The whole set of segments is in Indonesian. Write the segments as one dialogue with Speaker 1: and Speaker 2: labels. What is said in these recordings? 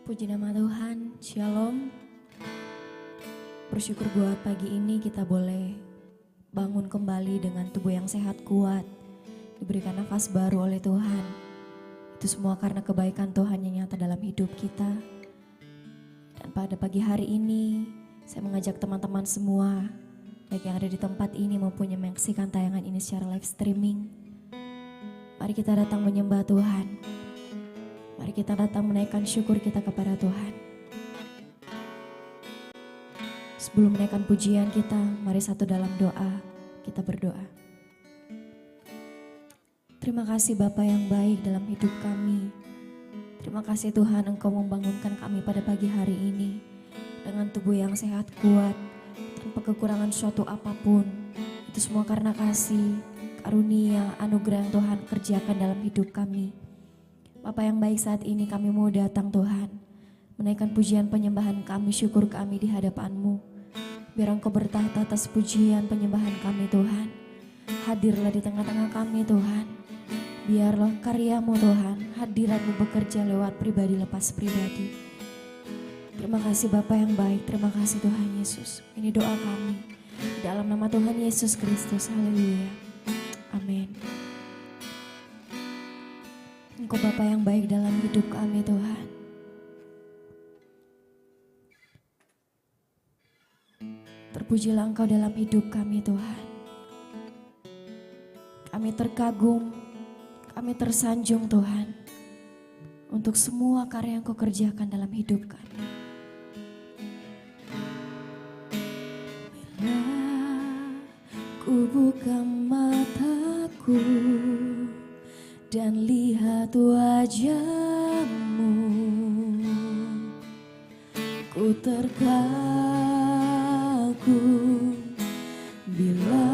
Speaker 1: Puji nama Tuhan, Shalom. Bersyukur buat pagi ini kita boleh bangun kembali dengan tubuh yang sehat kuat, diberikan nafas baru oleh Tuhan. Itu semua karena kebaikan Tuhan yang nyata dalam hidup kita. Dan pada pagi hari ini, saya mengajak teman-teman semua, baik yang ada di tempat ini maupun yang menyaksikan tayangan ini secara live streaming. Mari kita datang menyembah Tuhan. Mari kita datang menaikkan syukur kita kepada Tuhan. Sebelum menaikkan pujian kita, mari satu dalam doa, kita berdoa. Terima kasih Bapa yang baik dalam hidup kami. Terima kasih Tuhan Engkau membangunkan kami pada pagi hari ini dengan tubuh yang sehat kuat, tanpa kekurangan suatu apapun. Itu semua karena kasih, karunia, anugerah yang Tuhan kerjakan dalam hidup kami. Bapa yang baik, saat ini kami mau datang Tuhan, menaikkan pujian penyembahan kami, syukur kami di hadapan-Mu. Biar Engkau bertahta atas pujian penyembahan kami Tuhan. Hadirlah di tengah-tengah kami Tuhan. Biarlah karya-Mu Tuhan, hadirat-Mu bekerja lewat pribadi lepas pribadi. Terima kasih Bapa yang baik, terima kasih Tuhan Yesus. Ini doa kami, di dalam nama Tuhan Yesus Kristus, haleluya, amin. Engkau Bapa yang baik dalam hidup kami Tuhan. Terpujilah Engkau dalam hidup kami Tuhan. Kami terkagum, kami tersanjung Tuhan, untuk semua karya yang Kau kerjakan dalam hidup kami. Bila ku buka mataku dan lihat wajah-Mu, ku terkagum. Bila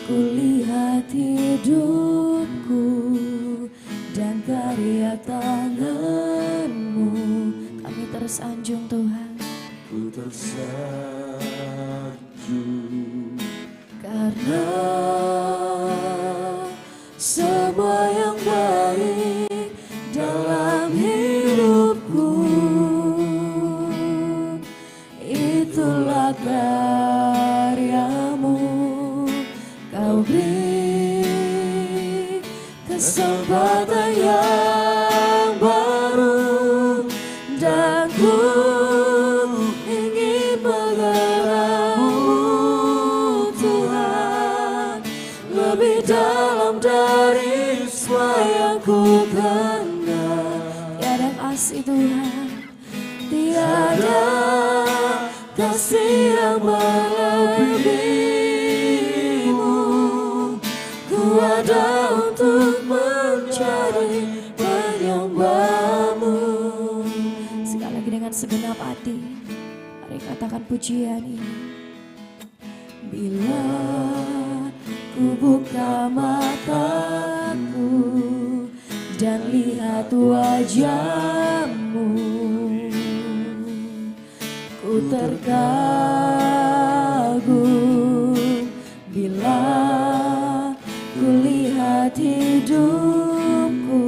Speaker 1: ku lihat hidupku dan karya tangan-Mu, kami tersanjung Tuhan.
Speaker 2: Ku tersanjung
Speaker 1: Karena semua yang baik dalam hidupku, itulah karya-Mu. Kau beri kesempatan yang baru, dan ku ingin mengenal-Mu Tuhan, lebih dalam dari semua yang ku kenal. Tiada kasih Tuhan, tiada kasih yang melebihi-Mu. Ku ada untuk mencari penyembah-Mu. Sekali lagi dengan segenap hati, mari katakan pujian ini. Bila ku buka mataku dan lihat wajah-Mu, ku terkagum. Bila ku lihat hidupku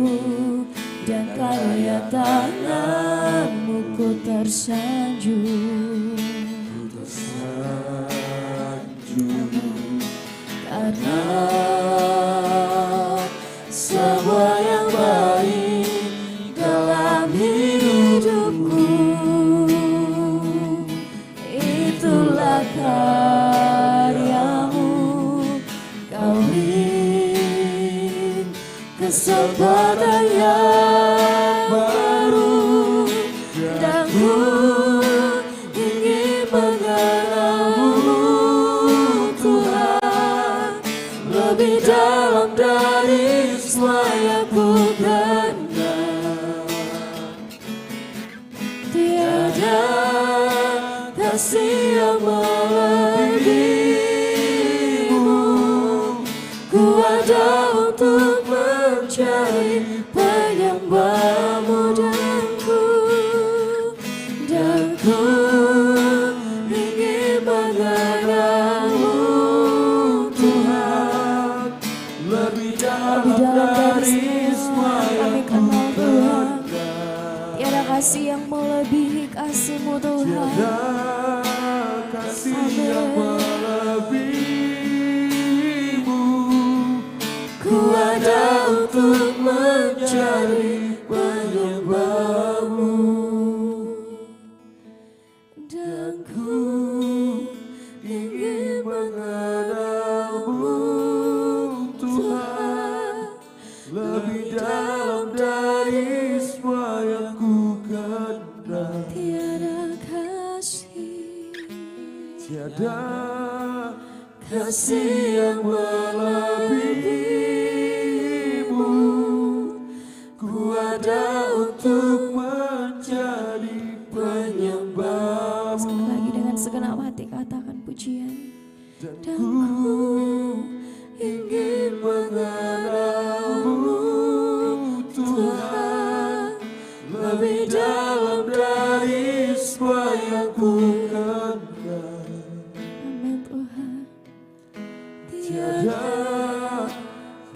Speaker 1: dan karya tangan-Mu, ku tersanjung. Karena semua yang baik dalam hidupku, itulah karya-Mu. Kau beri kesempatan yang baru, dan ku ingin mengenal-Mu Tuhan, lebih dalam dari semua yang ku kenal. Tiada kasih yang melebihi-Mu. Ku ada untuk mencari penyembah-Mu, dan ku ingin mengenal-Mu Tuhan,
Speaker 2: lebih dalam dari semua yang ku kenal. mencari penyembahmu, dan ku ingin mengenalmu Tuhan, lebih dalam dari semua yang ku kenal.
Speaker 1: Tiada kasih,
Speaker 2: Tiada kasih yang melebihimu. Ku ada untuk menjadi penyembahmu,
Speaker 1: sekali lagi dengan segenap hati katakan pujian.
Speaker 2: dan ku ingin mengenalmu Tuhan, lebih dalam dari semua yang ku kenal.
Speaker 1: Amin Tuhan.
Speaker 2: Tiada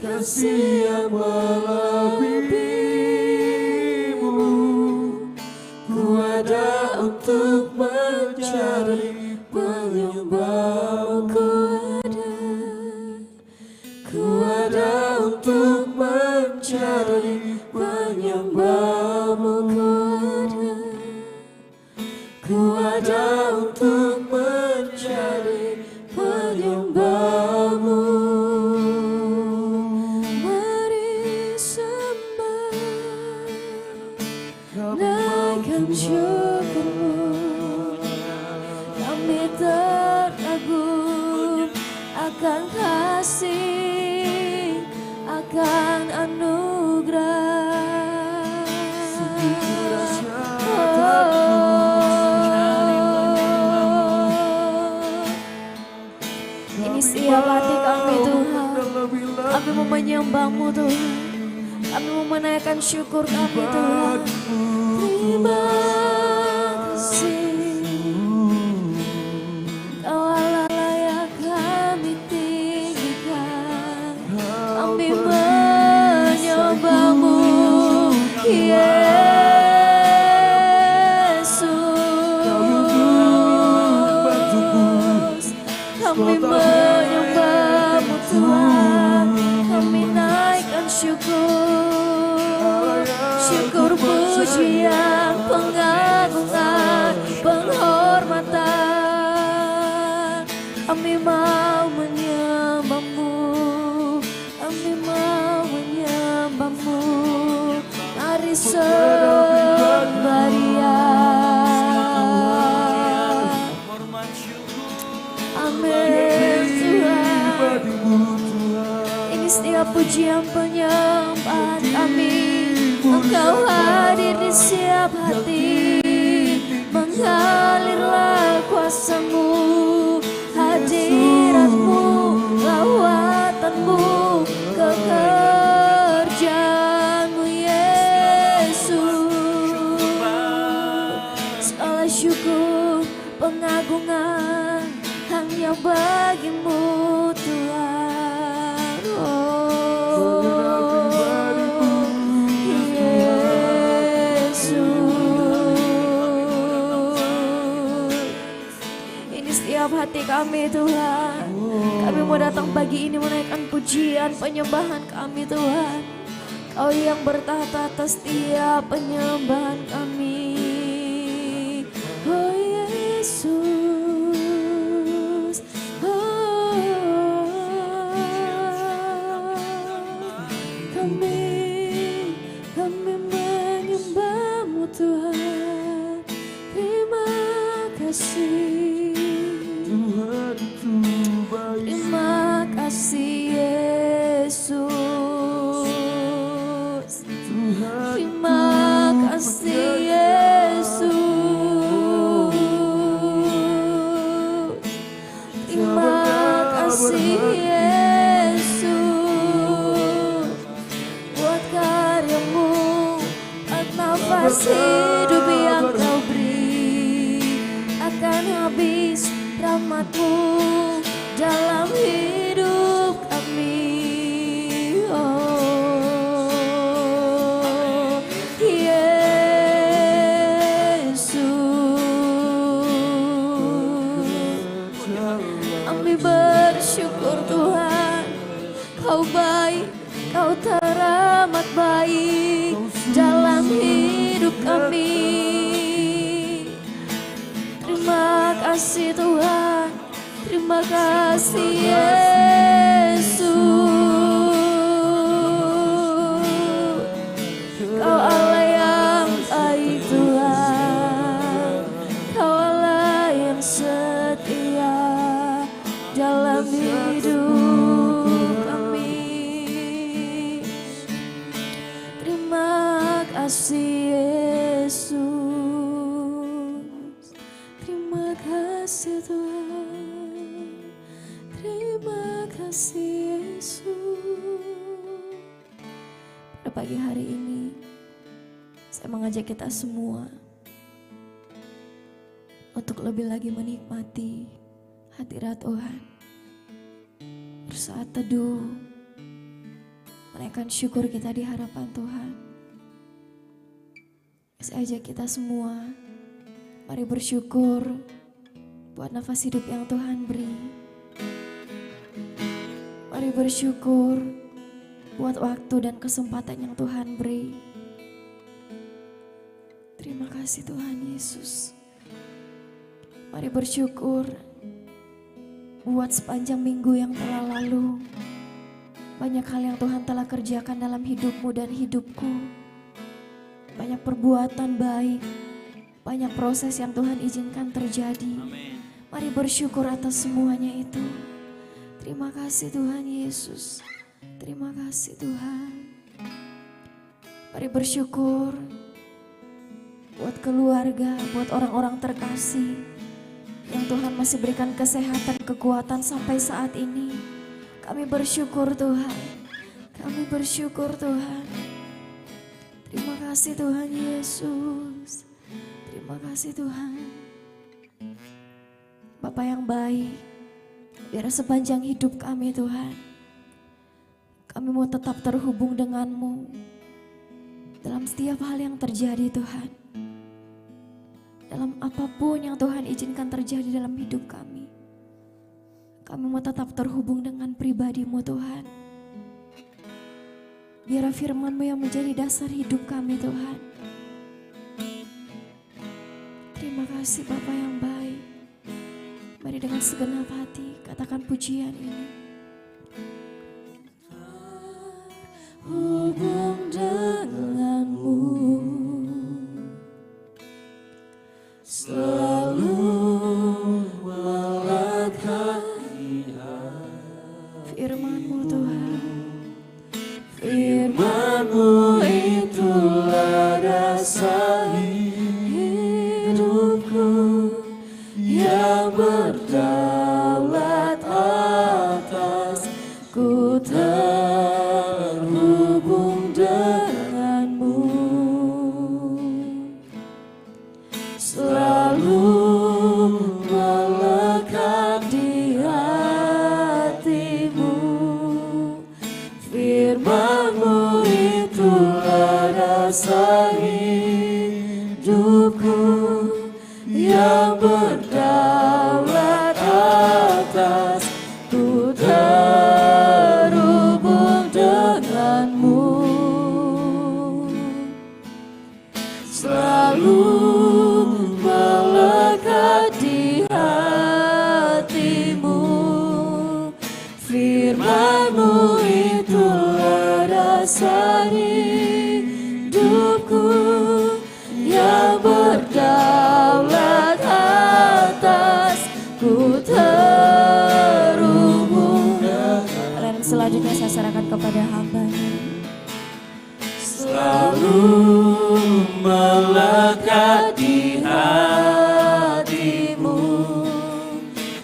Speaker 2: kasih yang melebihimu. Ku ada untuk mencari penyembahmu. Ku ada untuk mencari penyembahmu. Ku ada untuk mencari penyembahmu.
Speaker 1: Mari sembah, naikkan syukurmu. Kami terkagum akan kasih, akan anugerah. Ini setiap hati kami Tuhan, kami mau menyembah-Mu Tuhan, kami mau menaikkan syukur kami Tuhan. Terima kasih, Kau Allah layak kami tinggikan, kami menyembah-Mu Yesus. Kami menyembah-Mu Tuhan, kami naikkan syukur, syukur pujian, pengagungan, penghormatan. Kami mau menyembah-Mu, kami mau menyembah-Mu. Mari sembah Dia. Amin Tuhan. Ini setiap pujian penyembahan kami, Engkau hadir di setiap hati. Mengalirlah kuasa-Mu, hadirat-Mu, lawatanmu, kekerjaan-Mu Yesus. Segala syukur, pengagungan hanya bagi-Mu Tuhan. Ini setiap hati kami Tuhan, kami mau datang pagi ini menaikkan pujian penyembahan kami Tuhan. Kau yang bertahta atas setiap penyembahan kami. Oh Yesus, kami menyembah-Mu Tuhan. Terima kasih
Speaker 2: Tuhan itu baik.
Speaker 1: terima kasih Yesus.
Speaker 2: Tuhan
Speaker 1: Terima kasih Yesus. Terima kasih Yesus. Buat karya-Mu, buat nafas hidup yang Kau beri. Akan habis rahmat-Mu dalam hidup kami. Oh Yesus, kami bersyukur Tuhan, Kau baik, Kau terang amat baik dalam hidup kami. Terima kasih Tuhan, terima kasih Yesus. Kau Allah yang baik Tuhan, Kau Allah yang setia dalam hidup kami. Terima kasih Yesus, terima kasih Tuhan, terima kasih Yesus. Pada pagi hari ini saya mengajak kita semua untuk lebih lagi menikmati hadirat Tuhan. Bersaat teduh, menaikkan syukur kita di hadapan Tuhan. Saya ajak kita semua, mari bersyukur buat nafas hidup yang Tuhan beri. Mari bersyukur buat waktu dan kesempatan yang Tuhan beri. Terima kasih Tuhan Yesus. Mari bersyukur buat sepanjang minggu yang telah lalu. Banyak hal yang Tuhan telah kerjakan dalam hidupmu dan hidupku. Banyak perbuatan baik, banyak proses yang Tuhan izinkan terjadi. Mari bersyukur atas semuanya itu. Terima kasih Tuhan Yesus. Terima kasih Tuhan. Mari bersyukur buat keluarga, buat orang-orang terkasih yang Tuhan masih berikan kesehatan, kekuatan sampai saat ini. Kami bersyukur Tuhan. Kami bersyukur Tuhan. Terima kasih Tuhan Yesus. Terima kasih Tuhan. Bapa yang baik, biar sepanjang hidup kami Tuhan, kami mau tetap terhubung denganmu dalam setiap hal yang terjadi Tuhan. Dalam apapun yang Tuhan izinkan terjadi dalam hidup kami, kami mau tetap terhubung dengan pribadi-Mu Tuhan. Biar firman-Mu yang menjadi dasar hidup kami Tuhan. Terima kasih Bapa yang baik. Mari dengan segenap hati katakan pujian ini. Hubung denganmu selalu melekat firman-Mu Tuhan.
Speaker 2: Firman-Mu itulah dasar hidupku yang berdaulat atas. Ku terhubung denganmu, selalu melekat di hatimu. Firman-Mu itulah dasar hidupku yang berdaulat atas. Ku terhubung denganmu, selalu melekat di hatimu. Firman-Mu itulah dasar hidupku yang berdaulat atas. Ku terhubung.
Speaker 1: Dan selanjutnya saya serahkan kepada hamba-Nya.
Speaker 2: Selalu melekat di hatimu.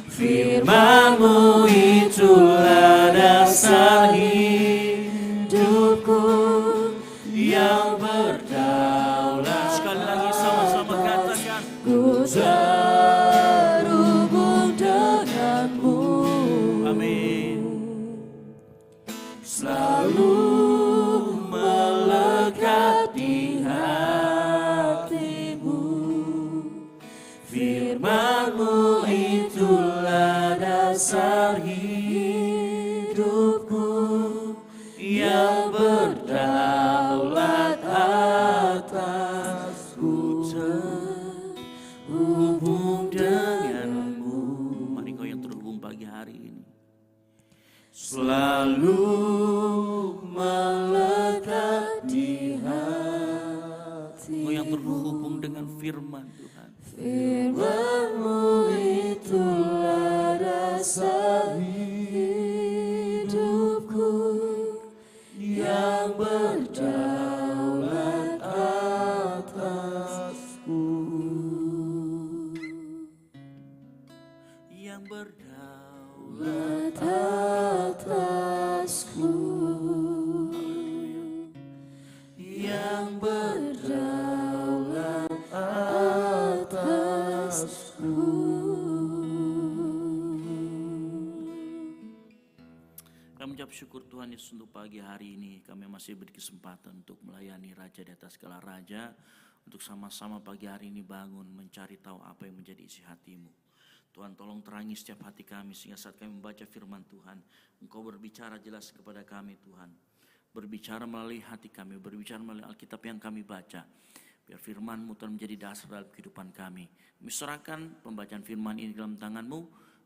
Speaker 2: Firman-Mu itulah dasar hidupku yang berdaulat. Sekali lagi sama-sama katakan. Ku terhubung denganmu. Amin. Selalu melekat di hatimu. Firman-Mu itulah dasar hidupku yang berdaulat selalu melekat di hati.
Speaker 3: Engkau yang terhubung dengan firman Tuhan.
Speaker 2: Firman-Mu itulah dasar hidupku yang berdaulat atasku.
Speaker 3: Yang berdaulat
Speaker 2: Atasku, yang berdaulat atasku.
Speaker 3: Kami mengucap syukur Tuhan Yesus untuk pagi hari ini. Kami masih beri kesempatan untuk melayani Raja di atas segala Raja. Untuk sama-sama pagi hari ini bangun mencari tahu apa yang menjadi isi hatimu. Tuhan tolong terangi setiap hati kami sehingga saat kami membaca firman Tuhan, Engkau berbicara jelas kepada kami Tuhan. Berbicara melalui hati kami, berbicara melalui Alkitab yang kami baca. Biar firman-Mu Tuhan menjadi dasar dalam kehidupan kami. Kami serahkan pembacaan firman ini dalam tangan-Mu,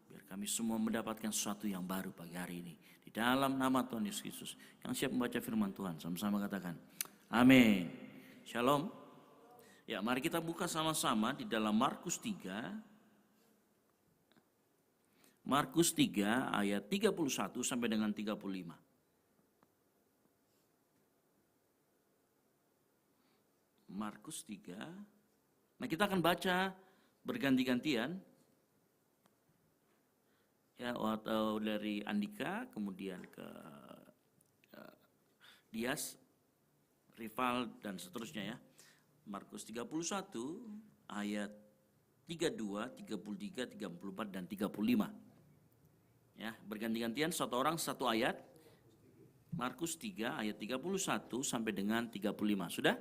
Speaker 3: biar kami semua mendapatkan sesuatu yang baru pagi hari ini. Di dalam nama Tuhan Yesus Kristus, yang siap membaca firman Tuhan, sama-sama katakan, amin. Shalom. Ya, mari kita buka sama-sama di dalam Markus 3. Markus 3 ayat 31 sampai dengan 35. Markus 3. Nah, kita akan baca berganti-gantian. Ya, atau dari Andika kemudian ke Dias, Rival dan seterusnya ya. Markus 31 ayat 32, 33, 34 dan 35. Ya, berganti-gantian satu orang satu ayat. Markus 3 ayat 31 sampai dengan 35. Sudah?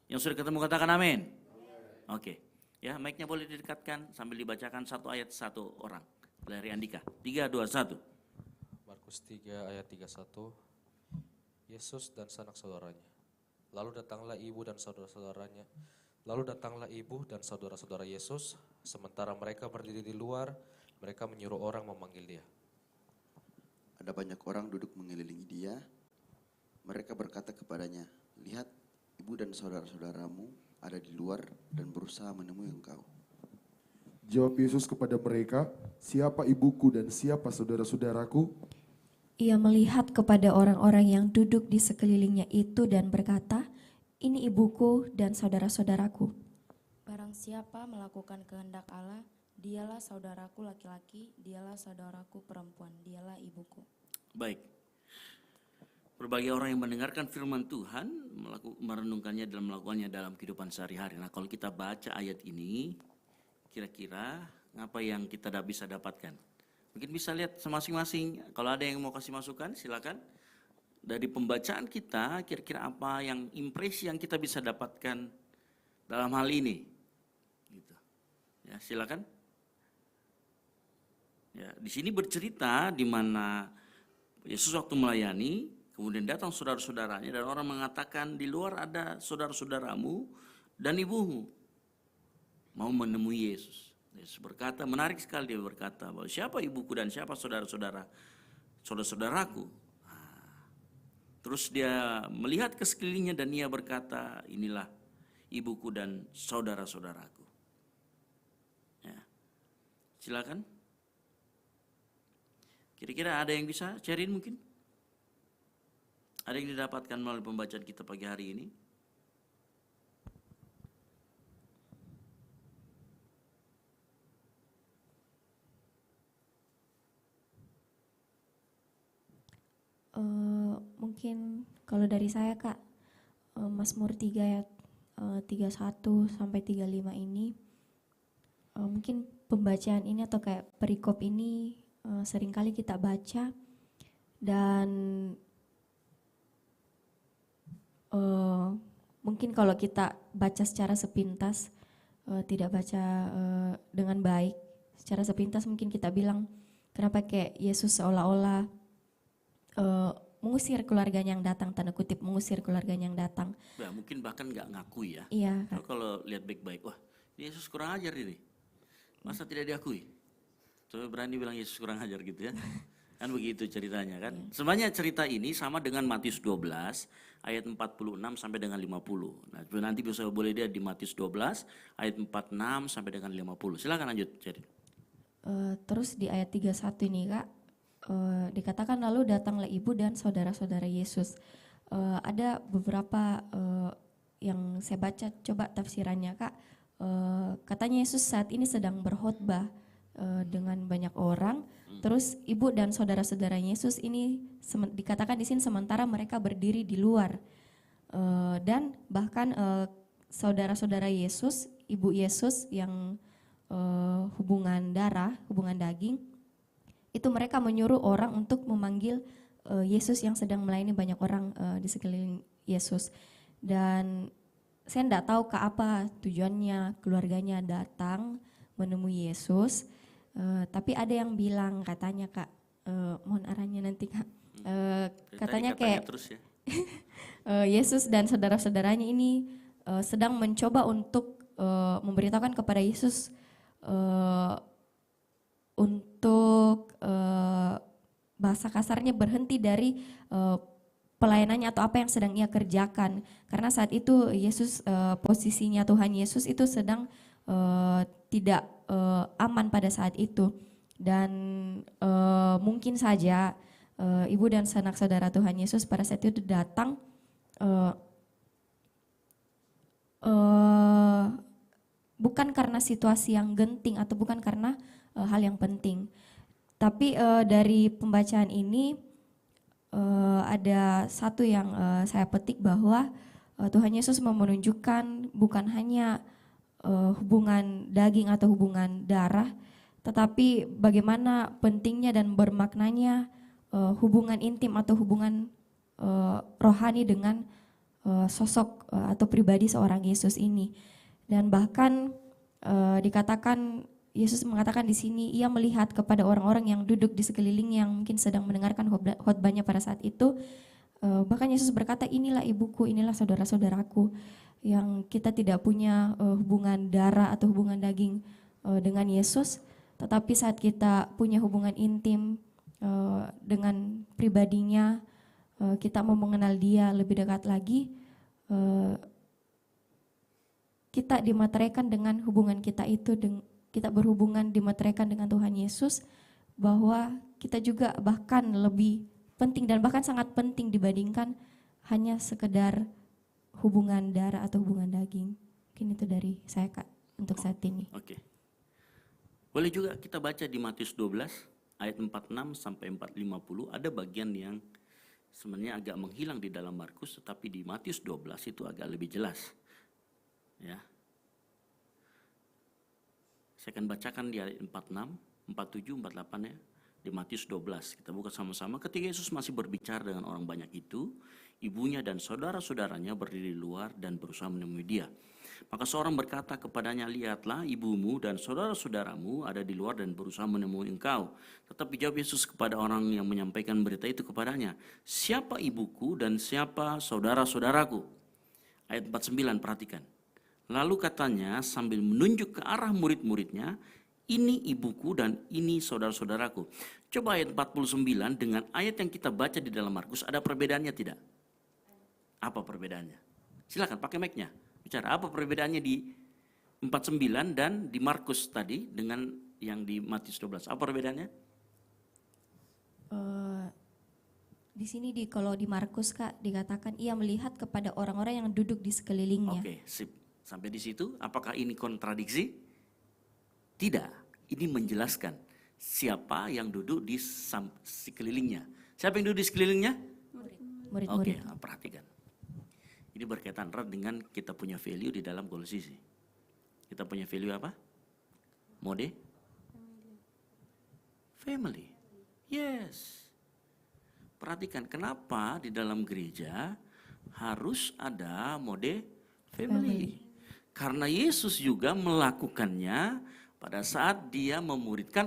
Speaker 3: Yang sudah ketemu katakan amin. Oke. Ya, mic-nya boleh didekatkan sambil dibacakan satu ayat satu orang. Dari Andika. 3, 2, 1.
Speaker 4: Markus 3 ayat 31. Yesus dan sanak saudaranya. Lalu datanglah ibu dan saudara-saudaranya. Lalu datanglah ibu dan saudara-saudara Yesus. Sementara mereka berdiri di luar, mereka menyuruh orang memanggil dia.
Speaker 5: Ada banyak orang duduk mengelilingi dia. Mereka berkata kepadanya, lihat, ibu dan saudara-saudaramu ada di luar dan berusaha menemui engkau.
Speaker 6: Jawab Yesus kepada mereka, siapa ibuku dan siapa saudara-saudaraku?
Speaker 1: Ia melihat kepada orang-orang yang duduk di sekelilingnya itu dan berkata, ini ibuku dan saudara-saudaraku.
Speaker 7: Barang siapa melakukan kehendak Allah, dialah saudaraku laki-laki, dialah saudaraku perempuan, dialah ibuku.
Speaker 3: Baik. Berbagai orang yang mendengarkan firman Tuhan, merenungkannya dan melakukannya dalam kehidupan sehari-hari. Nah, kalau kita baca ayat ini, kira-kira apa yang kita bisa dapatkan? Mungkin bisa lihat masing-masing. Kalau ada yang mau kasih masukan, silakan. Dari pembacaan kita, kira-kira apa yang impresi yang kita bisa dapatkan dalam hal ini? Gitu. Ya, silakan. Ya, di sini bercerita di mana Yesus waktu melayani, kemudian datang saudara-saudaranya dan orang mengatakan di luar ada saudara-saudaramu dan ibumu mau menemui Yesus. Yesus berkata, menarik sekali dia berkata bahwa siapa ibuku dan siapa saudara-saudaraku. Terus dia melihat ke sekelilingnya dan ia berkata, inilah ibuku dan saudara-saudaraku. Ya. Silakan. Kira-kira ada yang bisa sharein mungkin? Ada yang didapatkan melalui pembacaan kita pagi hari ini?
Speaker 1: Mungkin kalau dari saya Kak, Mazmur 3 ayat 31 sampai 35 ini, mungkin pembacaan ini atau kayak perikop ini seringkali kita baca dan mungkin kalau kita baca secara sepintas, tidak baca dengan baik, secara sepintas mungkin kita bilang kenapa kayak Yesus seolah-olah mengusir keluarganya yang datang, tanda kutip mengusir keluarganya yang datang.
Speaker 3: Ya, mungkin bahkan nggak ngakui ya.
Speaker 1: Iya Kak.
Speaker 3: Kalau lihat baik-baik, wah Yesus kurang ajar ini. Masa tidak diakui? Coba berani bilang Yesus kurang ajar gitu ya. Kan begitu ceritanya kan. Sebenarnya cerita ini sama dengan Matius 12 ayat 46 sampai dengan 50. Nah, nanti bisa boleh lihat di Matius 12 ayat 46 sampai dengan 50. Silakan lanjut. Jadi.
Speaker 1: Terus di ayat 31 ini Kak, dikatakan lalu datanglah ibu dan saudara-saudara Yesus. Ada beberapa yang saya baca, coba tafsirannya Kak. Katanya Yesus saat ini sedang berkhotbah dengan banyak orang. Terus ibu dan saudara-saudara Yesus ini dikatakan di sini sementara mereka berdiri di luar. Dan bahkan saudara-saudara Yesus, ibu Yesus yang hubungan darah, hubungan daging, itu mereka menyuruh orang untuk memanggil Yesus yang sedang melayani banyak orang di sekeliling Yesus. Dan saya tidak tahu ke apa tujuannya keluarganya datang menemui Yesus. Tapi ada yang bilang katanya Kak, mohon arahnya nanti Kak, katanya kayak
Speaker 3: terus ya.
Speaker 1: Yesus dan saudara-saudaranya ini sedang mencoba untuk memberitahukan kepada Yesus untuk bahasa kasarnya berhenti dari pelayanannya atau apa yang sedang ia kerjakan, karena saat itu Yesus posisinya Tuhan Yesus itu sedang tidak aman pada saat itu. Dan mungkin saja ibu dan sanak saudara Tuhan Yesus pada saat itu datang bukan karena situasi yang genting atau bukan karena hal yang penting. Tapi dari pembacaan ini ada satu yang saya petik bahwa Tuhan Yesus mau menunjukkan bukan hanya hubungan daging atau hubungan darah, tetapi bagaimana pentingnya dan bermaknanya hubungan intim atau hubungan rohani dengan sosok atau pribadi seorang Yesus ini. Dan bahkan dikatakan Yesus mengatakan di sini ia melihat kepada orang-orang yang duduk di sekeliling yang mungkin sedang mendengarkan khotbahnya pada saat itu. Bahkan Yesus berkata, inilah ibuku, inilah saudara-saudaraku, yang kita tidak punya hubungan darah atau hubungan daging dengan Yesus, tetapi saat kita punya hubungan intim dengan pribadinya, kita mau mengenal dia lebih dekat lagi, kita dimateraikan dengan hubungan kita itu, kita berhubungan dimateraikan dengan Tuhan Yesus, bahwa kita juga bahkan lebih penting dan bahkan sangat penting dibandingkan hanya sekedar hubungan darah atau hubungan daging. Mungkin itu dari saya Kak untuk saat ini.
Speaker 3: Oke. Boleh juga kita baca di Matius 12 ayat 46 sampai 450, ada bagian yang sebenarnya agak menghilang di dalam Markus, tetapi di Matius 12 itu agak lebih jelas. Ya. Saya akan bacakan di ayat 46, 47, 48 ya. Di Matius 12, kita buka sama-sama. Ketika Yesus masih berbicara dengan orang banyak itu, ibunya dan saudara-saudaranya berdiri di luar dan berusaha menemui dia. Maka seorang berkata kepadanya, lihatlah ibumu dan saudara-saudaramu ada di luar dan berusaha menemui engkau. Tetapi jawab Yesus kepada orang yang menyampaikan berita itu kepadanya, siapa ibuku dan siapa saudara-saudaraku? Ayat 49, perhatikan. Lalu katanya sambil menunjuk ke arah murid-muridnya, ini ibuku dan ini saudara-saudaraku. Coba ayat 49 dengan ayat yang kita baca di dalam Markus, ada perbedaannya tidak? Apa perbedaannya? Silakan pakai mic-nya. Bicara apa perbedaannya di 49 dan di Markus tadi dengan yang di Matius 12. Apa perbedaannya?
Speaker 1: Di sini kalau di Markus Kak dikatakan ia melihat kepada orang-orang yang duduk di sekelilingnya.
Speaker 3: Oke, sip. Sampai di situ apakah ini kontradiksi? Tidak, ini menjelaskan siapa yang duduk di sekelilingnya. Siapa yang duduk di sekelilingnya?
Speaker 1: Murid-murid.
Speaker 3: Oke, perhatikan. Ini berkaitan erat dengan kita punya value di dalam Kolosisi. Kita punya value apa? Mode? Family. Yes. Perhatikan kenapa di dalam gereja harus ada mode family. Karena Yesus juga melakukannya pada saat dia memuridkan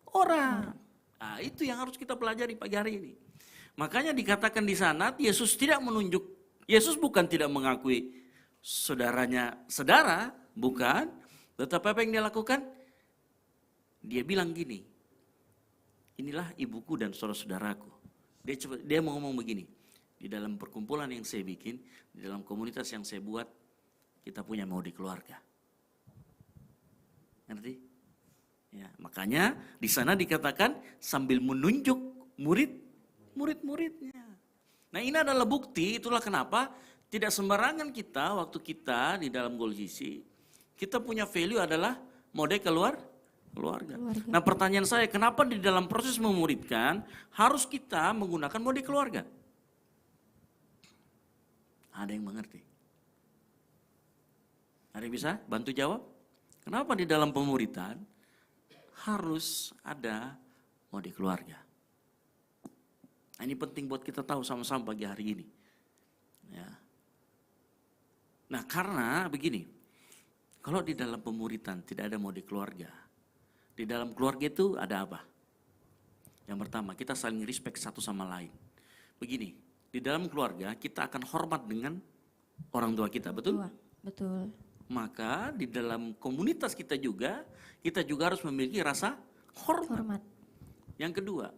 Speaker 3: orang. Nah, itu yang harus kita pelajari pagi hari ini. Makanya dikatakan di sana Yesus tidak menunjuk, Yesus bukan tidak mengakui saudaranya saudara, bukan. Tetapi apa yang dia lakukan? Dia bilang gini, inilah ibuku dan saudara-saudaraku. Dia mau ngomong begini, di dalam perkumpulan yang saya bikin, di dalam komunitas yang saya buat, kita punya mode keluarga. Ngerti? Ya, makanya di sana dikatakan sambil menunjuk murid-muridnya. Nah, ini adalah bukti, itulah kenapa tidak sembarangan kita waktu kita di dalam GoalGC, kita punya value adalah mode keluarga. Nah, pertanyaan saya, kenapa di dalam proses memuridkan harus kita menggunakan mode keluarga? Ada yang mengerti? Ada yang bisa bantu jawab? Kenapa di dalam pemuridan harus ada mode keluarga? Nah, ini penting buat kita tahu sama-sama pagi hari ini. Ya. Nah, karena begini, kalau di dalam pemuridan tidak ada mode keluarga, di dalam keluarga itu ada apa? Yang pertama, kita saling respect satu sama lain. Begini, di dalam keluarga kita akan hormat dengan orang tua kita, betul?
Speaker 1: Betul.
Speaker 3: Maka di dalam komunitas kita juga harus memiliki rasa hormat. Yang kedua,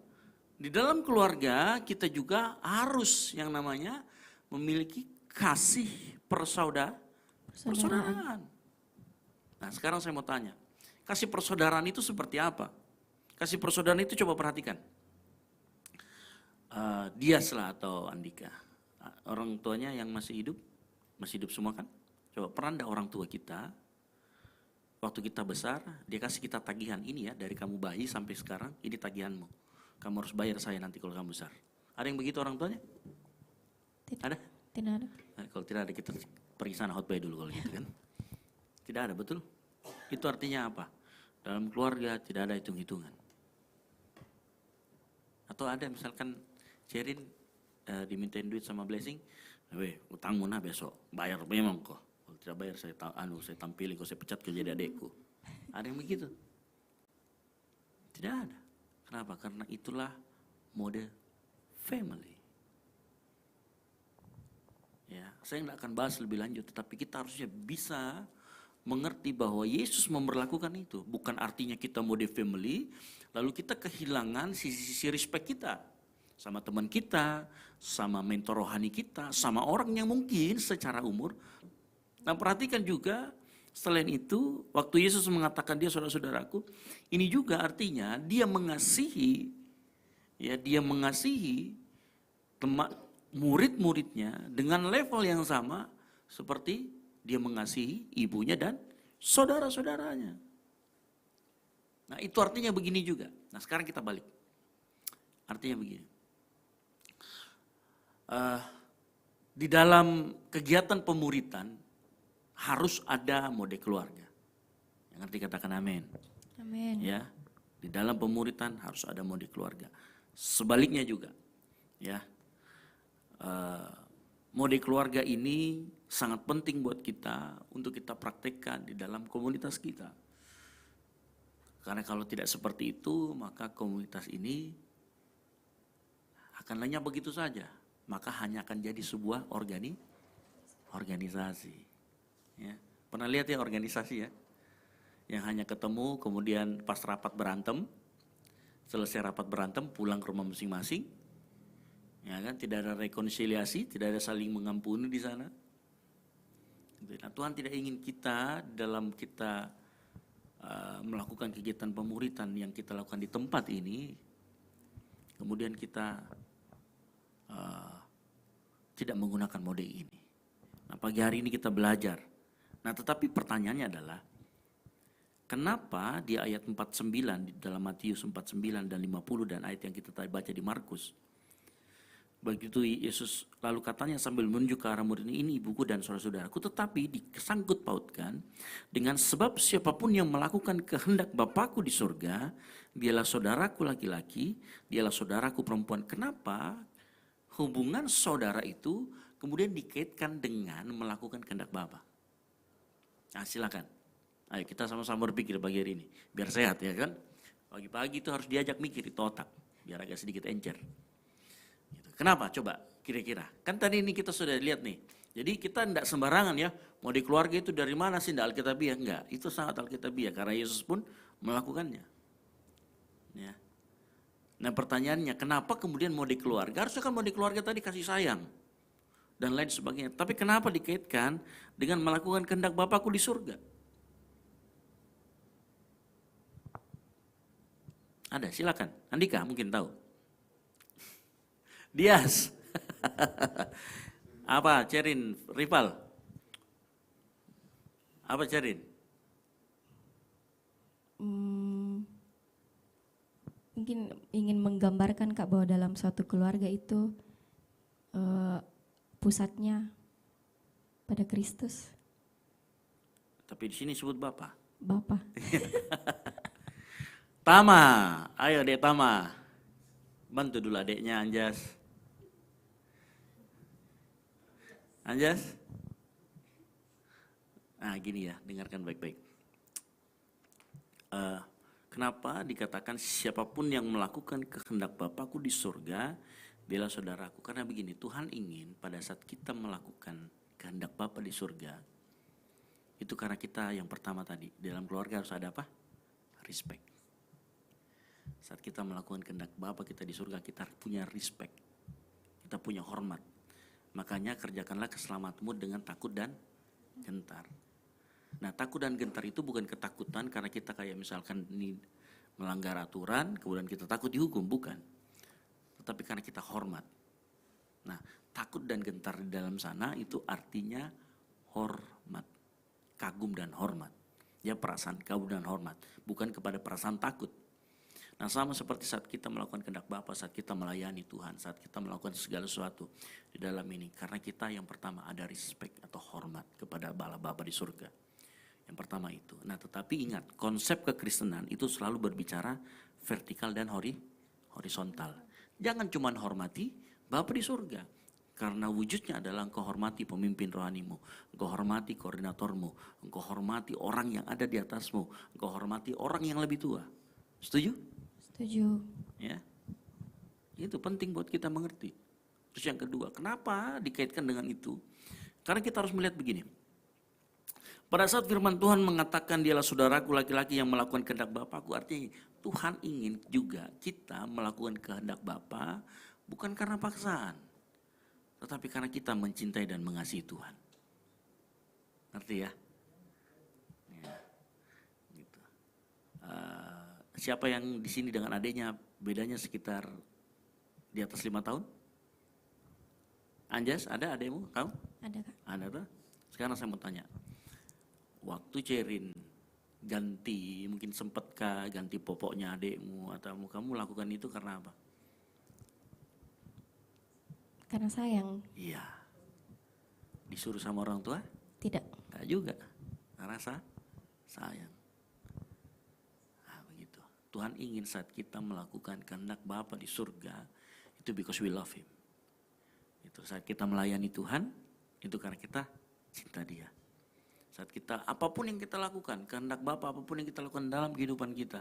Speaker 3: di dalam keluarga kita juga harus yang namanya memiliki kasih persaudaraan. Nah, sekarang saya mau tanya, kasih persaudaraan itu seperti apa? Kasih persaudaraan itu coba perhatikan. Dias lah atau Andika, orang tuanya yang masih hidup semua kan? Coba pernah enggak orang tua kita, waktu kita besar, dia kasih kita tagihan ini ya, dari kamu bayi sampai sekarang, ini tagihanmu. Kamu harus bayar saya nanti kalau kamu besar. Ada yang begitu orang tuanya? Ada?
Speaker 1: Tidak ada.
Speaker 3: Nah, kalau tidak ada kita pergi sana hotbay dulu kalau gitu kan. Tidak ada, betul? Itu artinya apa? Dalam keluarga tidak ada hitung-hitungan. Atau ada misalkan Sherin dimintain duit sama Blessing, utangmu nah besok, bayar memang kok. Kalau tidak bayar saya tampilin, kok saya pecat kau jadi adekku. Ada yang begitu? Tidak ada. Kenapa? Karena itulah mode family. Ya, saya nggak akan bahas lebih lanjut, tetapi kita harusnya bisa mengerti bahwa Yesus memperlakukan itu. Bukan artinya kita mode family, lalu kita kehilangan sisi-sisi respect kita. Sama teman kita, sama mentor rohani kita, sama orang yang mungkin secara umur. Nah, perhatikan juga, selain itu, waktu Yesus mengatakan dia saudara-saudaraku, ini juga artinya dia mengasihi murid-muridnya dengan level yang sama seperti dia mengasihi ibunya dan saudara-saudaranya. Nah, itu artinya begini juga. Nah, sekarang kita balik. Artinya begini. Di dalam kegiatan pemuritan harus ada mode keluarga. Yang ngerti katakan amin.
Speaker 1: Amin.
Speaker 3: Ya, di dalam pemuritan harus ada mode keluarga. Sebaliknya juga, ya, mode keluarga ini sangat penting buat kita untuk kita praktekkan di dalam komunitas kita. Karena kalau tidak seperti itu, maka komunitas ini akan lenyap begitu saja. Maka hanya akan jadi sebuah organisasi. Ya. Pernah lihat ya organisasi ya? Yang hanya ketemu kemudian pas rapat berantem, selesai rapat berantem pulang ke rumah masing-masing. Ya kan, tidak ada rekonsiliasi, tidak ada saling mengampuni di sana. Nah, Tuhan tidak ingin kita dalam kita melakukan kegiatan pemuritan yang kita lakukan di tempat ini, kemudian kita tidak menggunakan mode ini. Nah, pagi hari ini kita belajar. Nah, tetapi pertanyaannya adalah, kenapa di ayat 49 di dalam Matius 49 dan 50 dan ayat yang kita tadi baca di Markus, begitu Yesus lalu katanya sambil menunjuk ke arah murid ini ibuku dan saudara-saudaraku, tetapi disangkut pautkan dengan sebab siapapun yang melakukan kehendak Bapakku di surga, dialah saudaraku laki-laki, dialah saudaraku perempuan. Kenapa hubungan saudara itu kemudian dikaitkan dengan melakukan kehendak Bapa? Nah, silakan. Ayo kita sama-sama berpikir pagi hari ini, biar sehat ya kan. Pagi-pagi itu harus diajak mikir itu otak, biar agak sedikit encer. Gitu. Kenapa? Coba kira-kira. Kan tadi ini kita sudah lihat nih. Jadi kita tidak sembarangan ya, mau di keluarga itu dari mana sih, tidak alkitabiah? Enggak, itu sangat alkitabiah karena Yesus pun melakukannya. Ya. Nah pertanyaannya, kenapa kemudian mode keluarga? Harusnya kan mode keluarga tadi kasih sayang dan lain sebagainya. Tapi kenapa dikaitkan dengan melakukan kehendak Bapakku di surga? Ada, silakan. Andika mungkin tahu. Dias. Apa, Cerin, Rival? Apa, Cerin?
Speaker 1: Mungkin ingin menggambarkan Kak bahwa dalam suatu keluarga itu pusatnya pada Kristus,
Speaker 3: Tapi di sini sebut Bapak.
Speaker 1: Bapa.
Speaker 3: Tama, ayo Dek Tama. Bantu dulu adeknya Anjas. Anjas? Nah gini ya, dengarkan baik-baik. Kenapa dikatakan siapapun yang melakukan kehendak Bapakku di surga, bela saudaraku. Karena begini, Tuhan ingin pada saat kita melakukan kehendak Bapa di surga, itu karena kita yang pertama tadi, dalam keluarga harus ada apa? Respect. Saat kita melakukan kehendak Bapa kita di surga, kita punya respect. Kita punya hormat. Makanya kerjakanlah keselamatanmu dengan takut dan gentar. Nah takut dan gentar itu bukan ketakutan karena kita kayak misalkan ini melanggar aturan, kemudian kita takut dihukum, bukan. Tetapi karena kita hormat. Nah takut dan gentar di dalam sana itu artinya hormat. Kagum dan hormat. Ya perasaan kagum dan hormat. Bukan kepada perasaan takut. Nah sama seperti saat kita melakukan kehendak Bapa, saat kita melayani Tuhan, saat kita melakukan segala sesuatu di dalam ini. Karena kita yang pertama ada respect atau hormat kepada Bapa di surga. Yang pertama itu. Nah tetapi ingat, konsep kekristenan itu selalu berbicara vertikal dan horizontal. Jangan cuma hormati Bapa di surga. Karena wujudnya adalah engkau hormati pemimpin rohanimu. Engkau hormati koordinatormu. Engkau hormati orang yang ada di atasmu. Engkau hormati orang yang lebih tua. Setuju?
Speaker 1: Setuju.
Speaker 3: Ya, itu penting buat kita mengerti. Terus yang kedua, kenapa dikaitkan dengan itu? Karena kita harus melihat begini. Pada saat firman Tuhan mengatakan dialah saudaraku laki-laki yang melakukan kehendak Bapakku, artinya Tuhan ingin juga kita melakukan kehendak Bapa bukan karena paksaan, tetapi karena kita mencintai dan mengasihi Tuhan. Ngerti ya? Ya, gitu. Siapa yang di sini dengan adiknya bedanya sekitar di atas 5 tahun? Anjas, ada adikmu? Kamu?
Speaker 1: Ada Kak.
Speaker 3: Ada tuh. Sekarang saya mau tanya. Waktu Cerin ganti, mungkin sempetkah ganti popoknya adikmu atau kamu lakukan itu karena apa?
Speaker 1: Karena sayang.
Speaker 3: Iya. Disuruh sama orang tua?
Speaker 1: Tidak.
Speaker 3: Enggak juga. Karena sayang. Nah, begitu. Tuhan ingin saat kita melakukan kehendak Bapa di surga, itu because we love Him. Itu saat kita melayani Tuhan, itu karena kita cinta Dia. Saat kita, apapun yang kita lakukan, kehendak Bapa apapun yang kita lakukan dalam kehidupan kita.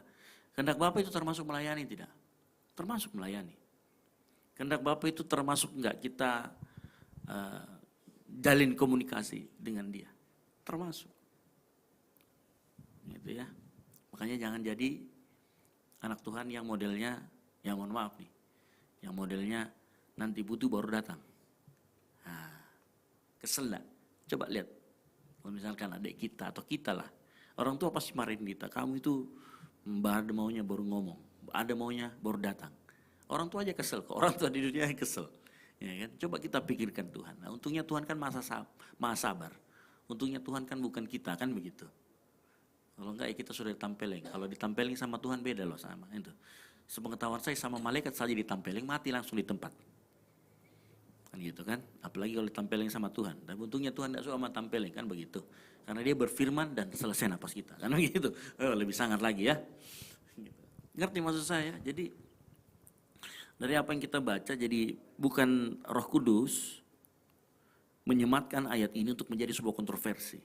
Speaker 3: Kehendak Bapa itu termasuk melayani tidak? Termasuk melayani. Kehendak Bapa itu termasuk enggak kita jalin komunikasi dengan Dia? Termasuk. Gitu ya. Makanya jangan jadi anak Tuhan yang modelnya, ya mohon maaf nih, yang modelnya nanti butuh baru datang. Nah, kesel enggak? Coba lihat. Kalau misalkan adik kita atau kita lah, orang tua pasti marahin kita. Kamu itu ada maunya baru ngomong, ada maunya baru datang. Orang tua aja kesel kok, orang tua di dunia kesel. Ya kan? Coba kita pikirkan Tuhan. Nah, untungnya Tuhan kan maha sabar. Untungnya Tuhan kan bukan kita, kan begitu. Kalau enggak ya kita sudah ditampeleng. Kalau ditampeleng sama Tuhan beda loh sama itu. Sepengetahuan saya sama malaikat saja ditampeleng mati langsung di tempat. Kan gitu kan, apalagi kalau ditampeleng sama Tuhan. Dan untungnya Tuhan tidak suka sama tampeleng, kan begitu. Karena dia berfirman dan selesai napas kita, kan begitu. Lebih sangat lagi ya. Gitu. Ngerti maksud saya? Jadi dari apa yang kita baca, jadi bukan Roh Kudus menyematkan ayat ini untuk menjadi sebuah kontroversi.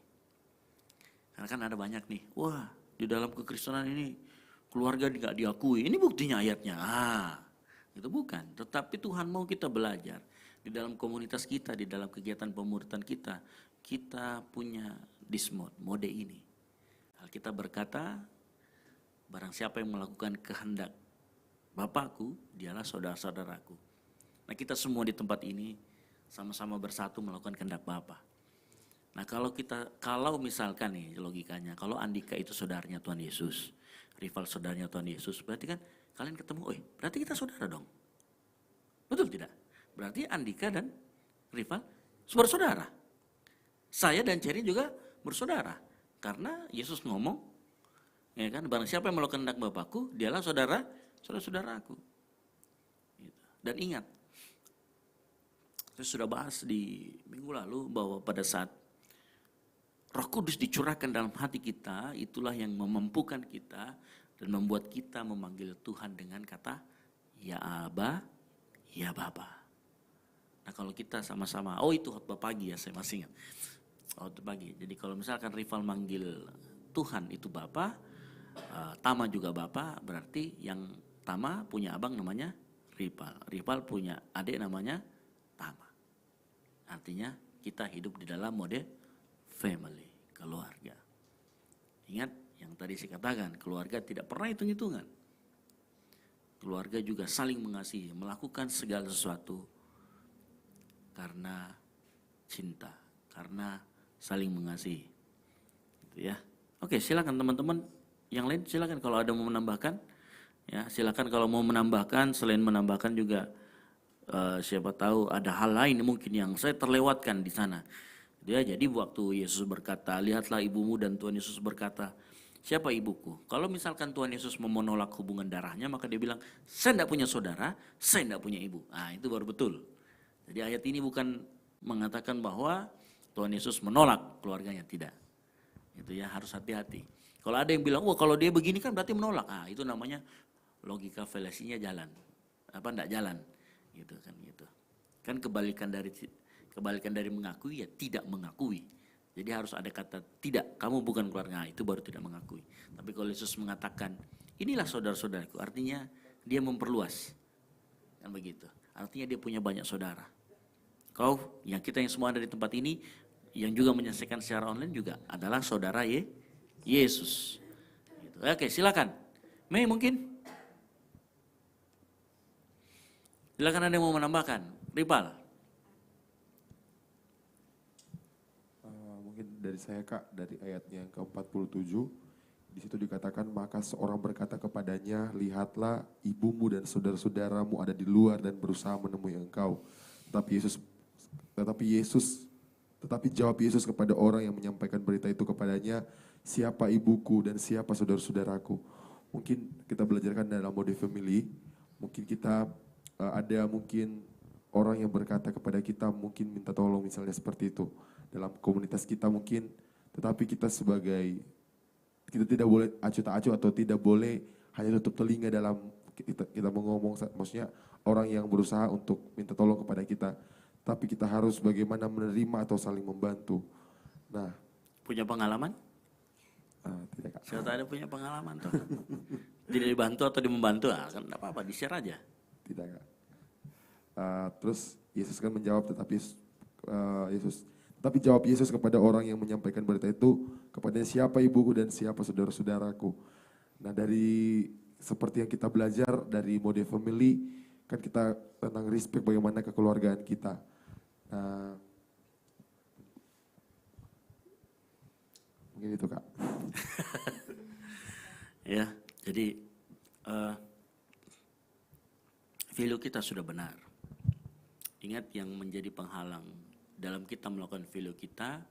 Speaker 3: Karena kan ada banyak nih, wah di dalam kekristenan ini keluarga tidak diakui. Ini buktinya ayatnya. Itu bukan. Tetapi Tuhan mau kita belajar. Di dalam komunitas kita, di dalam kegiatan pemuritan kita, kita punya this mode ini. Alkitab berkata, barang siapa yang melakukan kehendak Bapakku, dialah saudara-saudaraku. Nah, kita semua di tempat ini sama-sama bersatu melakukan kehendak Bapa. Nah, kalau misalkan nih logikanya, kalau Andika itu saudaranya Tuhan Yesus, rival saudaranya Tuhan Yesus, berarti kan kalian ketemu, berarti kita saudara dong. Betul tidak? Berarti Andika dan rival bersaudara. Saya dan Cherry juga bersaudara. Karena Yesus ngomong, ya kan, barang siapa yang melakukan kehendak Bapakku, dialah saudara-saudaraku. Gitu. Dan ingat, saya sudah bahas di minggu lalu bahwa pada saat Roh Kudus dicurahkan dalam hati kita, itulah yang memampukan kita dan membuat kita memanggil Tuhan dengan kata, ya Aba, ya Bapa. Nah kalau kita sama-sama, itu khotbah pagi ya, saya masih ingat. Khotbah pagi. Jadi kalau misalkan rival manggil Tuhan itu Bapa, Tama juga Bapa, berarti yang Tama punya abang namanya rival. Rival punya adik namanya Tama. Artinya kita hidup di dalam mode family, keluarga. Ingat yang tadi saya katakan, keluarga tidak pernah hitung-hitungan. Keluarga juga saling mengasihi, melakukan segala sesuatu karena cinta, karena saling mengasihi. Gitu ya. Oke, silakan teman-teman yang lain, silakan kalau ada mau menambahkan. Ya, silakan kalau mau menambahkan, selain menambahkan juga siapa tahu ada hal lain mungkin yang saya terlewatkan di sana. Ya, jadi waktu Yesus berkata, lihatlah ibumu, dan Tuhan Yesus berkata, siapa ibuku? Kalau misalkan Tuhan Yesus mau menolak hubungan darahnya, maka dia bilang, saya tidak punya saudara, saya tidak punya ibu. Nah, itu baru betul. Jadi ayat ini bukan mengatakan bahwa Tuhan Yesus menolak keluarganya, tidak. Itu ya, harus hati-hati. Kalau ada yang bilang, kalau dia begini kan berarti menolak. Itu namanya logika fallacy-nya jalan. Enggak jalan. Gitu kan gitu. Kan kebalikan dari mengakui ya tidak mengakui. Jadi harus ada kata tidak, kamu bukan keluarga, itu baru tidak mengakui. Tapi kalau Yesus mengatakan, inilah saudara-saudaraku, artinya dia memperluas. Kan begitu. Artinya dia punya banyak saudara. Kita yang semua ada di tempat ini, yang juga menyaksikan secara online juga adalah saudara Yesus. Gitu. Oke, silakan. Mei mungkin? Silakan ada yang mau menambahkan. Ripal.
Speaker 6: Mungkin dari saya Kak, dari ayatnya yang ke-47, di situ dikatakan, maka seorang berkata kepadanya, lihatlah ibumu dan saudara-saudaramu ada di luar dan berusaha menemui engkau. Tetapi jawab Yesus kepada orang yang menyampaikan berita itu kepadanya, siapa ibuku dan siapa saudara-saudaraku. Mungkin kita belajarkan dalam mode family, mungkin kita ada mungkin orang yang berkata kepada kita, mungkin minta tolong misalnya seperti itu. Dalam komunitas kita mungkin, tetapi kita tidak boleh acuh tak acuh atau tidak boleh hanya tutup telinga dalam kita mau ngomong, maksudnya orang yang berusaha untuk minta tolong kepada kita. Tapi kita harus bagaimana menerima atau saling membantu. Nah,
Speaker 3: punya pengalaman?
Speaker 6: Tidak Kak.
Speaker 3: Saya ada punya pengalaman tuh. Tidak dibantu atau membantu, kan enggak apa-apa, di-share aja.
Speaker 6: Tidak Kak. Terus Yesus kan menjawab, tapi jawab Yesus kepada orang yang menyampaikan berita itu, kepada siapa ibuku dan siapa saudara-saudaraku. Nah, dari seperti yang kita belajar dari mode family, kan kita tentang respect bagaimana kekeluargaan kita. Nah, mungkin itu Kak.
Speaker 3: Ya, jadi value kita sudah benar. Ingat yang menjadi penghalang dalam kita melakukan value kita,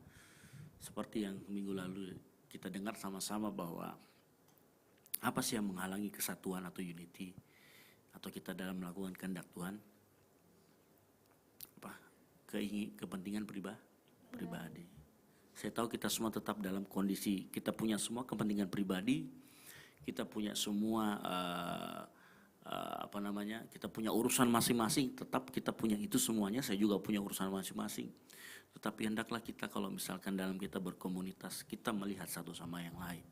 Speaker 3: seperti yang minggu lalu kita dengar sama-sama bahwa apa sih yang menghalangi kesatuan atau unity, atau kita dalam melakukan kehendak Tuhan? Kepentingan pribadi. Saya tahu kita semua tetap dalam kondisi, kita punya semua kepentingan pribadi, kita punya semua kita punya urusan masing-masing, tetap kita punya itu semuanya, saya juga punya urusan masing-masing. Tetapi hendaklah kita kalau misalkan dalam kita berkomunitas, kita melihat satu sama yang lain.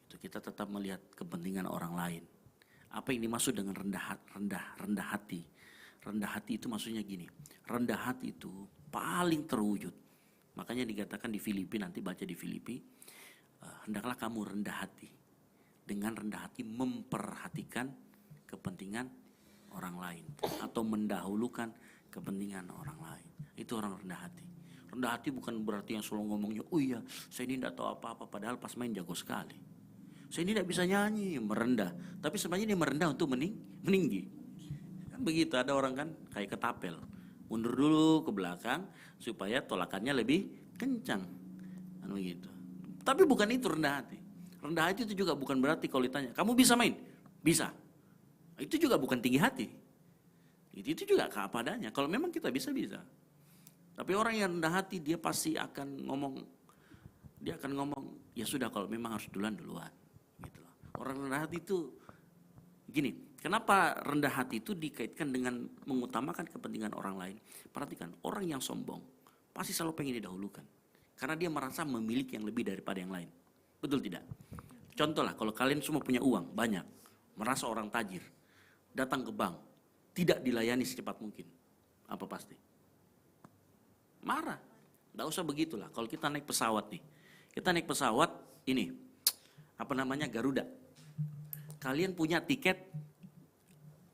Speaker 3: Itu kita tetap melihat kepentingan orang lain. Apa yang dimaksud dengan rendah hati? Rendah hati itu maksudnya gini, rendah hati itu paling terwujud. Makanya dikatakan di Filipi, nanti baca di Filipi, hendaklah kamu rendah hati. Dengan rendah hati memperhatikan kepentingan orang lain atau mendahulukan kepentingan orang lain. Itu orang rendah hati. Rendah hati bukan berarti yang selalu ngomongnya, oh iya saya ini tidak tahu apa-apa, padahal pas main jago sekali. Saya ini tidak bisa nyanyi, merendah. Tapi sebenarnya dia merendah untuk meninggi. Kan begitu, ada orang kan kayak ketapel. Mundur dulu ke belakang supaya tolakannya lebih kencang. Kan begitu. Tapi bukan itu rendah hati. Rendah hati itu juga bukan berarti kalau ditanya, kamu bisa main? Bisa. Itu juga bukan tinggi hati. Itu juga apa adanya. Kalau memang kita bisa. Tapi orang yang rendah hati dia pasti akan ngomong, ya sudah kalau memang harus duluan. Gitu loh. Orang rendah hati itu gini, kenapa rendah hati itu dikaitkan dengan mengutamakan kepentingan orang lain? Perhatikan, orang yang sombong pasti selalu pengen didahulukan. Karena dia merasa memiliki yang lebih daripada yang lain. Betul tidak? Contoh lah, kalau kalian semua punya uang banyak, merasa orang tajir, datang ke bank, tidak dilayani secepat mungkin. Apa pasti? Marah. Nggak usah begitulah. Kalau kita naik pesawat nih, kita naik pesawat ini, Garuda. Kalian punya tiket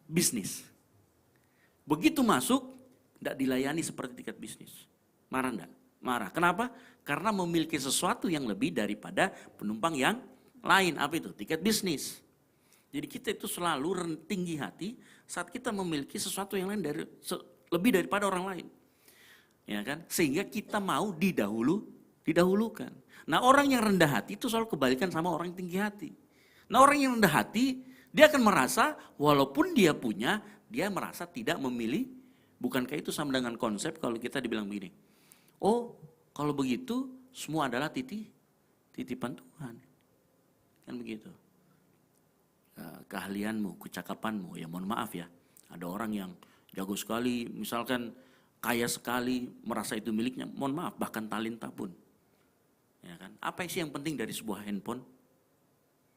Speaker 3: bisnis. Begitu masuk, nggak dilayani seperti tiket bisnis. Marah enggak? Marah. Kenapa? Karena memiliki sesuatu yang lebih daripada penumpang yang lain. Apa itu? Tiket bisnis. Jadi kita itu selalu tinggi hati saat kita memiliki sesuatu yang lain lebih daripada orang lain. Ya kan? Sehingga kita mau didahulukan. Nah, orang yang rendah hati itu selalu kebalikan sama orang yang tinggi hati. Nah, orang yang rendah hati, dia akan merasa walaupun dia punya, dia merasa tidak memilih. Bukankah itu sama dengan konsep kalau kita dibilang begini, oh kalau begitu semua adalah titipan Tuhan. Kan begitu. Keahlianmu, kecakapanmu, ya mohon maaf ya. Ada orang yang jago sekali, misalkan kaya sekali, merasa itu miliknya, mohon maaf, bahkan talenta pun. Ya kan? Apa sih yang penting dari sebuah handphone?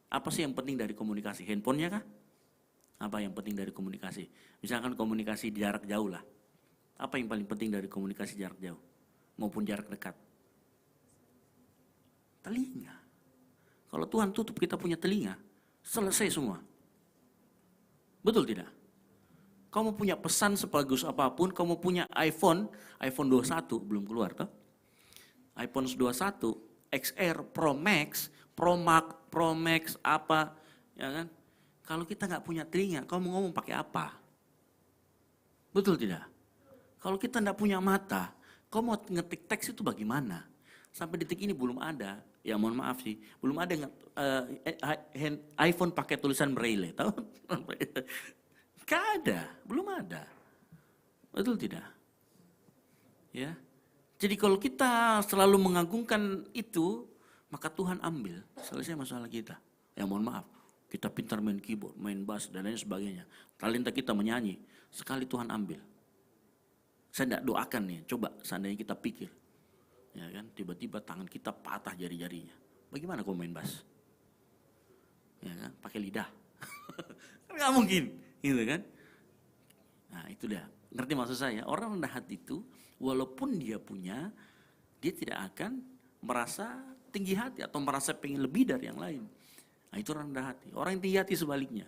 Speaker 3: Apa sih yang penting dari komunikasi? Handphonenya kah? Apa yang penting dari komunikasi? Misalkan komunikasi jarak jauh lah. Apa yang paling penting dari komunikasi jarak jauh? Maupun jarak dekat? Telinga. Kalau Tuhan tutup kita punya telinga, selesai semua. Betul tidak? Kamu punya pesan sebagus apapun, kamu punya iPhone 21 belum keluar toh? iPhone 21, XR, Pro Max, Pro Max apa, ya kan? Kalau kita nggak punya telinga, kamu ngomong pakai apa? Betul tidak? Kalau kita nggak punya mata, kamu mau ngetik teks itu bagaimana? Sampai detik ini belum ada, ya mohon maaf sih, belum ada iPhone pakai tulisan Braille, tahu? Gak ada, belum ada. Betul tidak? Ya. Jadi kalau kita selalu mengagungkan itu, maka Tuhan ambil, selesai masalah kita. Ya mohon maaf, kita pintar main keyboard, main bass dan lain sebagainya. Talenta kita menyanyi, sekali Tuhan ambil. Saya tidak doakan nih, coba seandainya kita pikir. Ya kan, tiba-tiba tangan kita patah jari-jarinya. Bagaimana kau main bass? Ya kan, pakai lidah. Nggak mungkin. Gitu kan? Nah itu dia, ngerti maksud saya? Orang rendah hati itu walaupun dia punya, dia tidak akan merasa tinggi hati atau merasa pengen lebih dari yang lain. Nah itu orang rendah hati. Orang yang tinggi hati sebaliknya.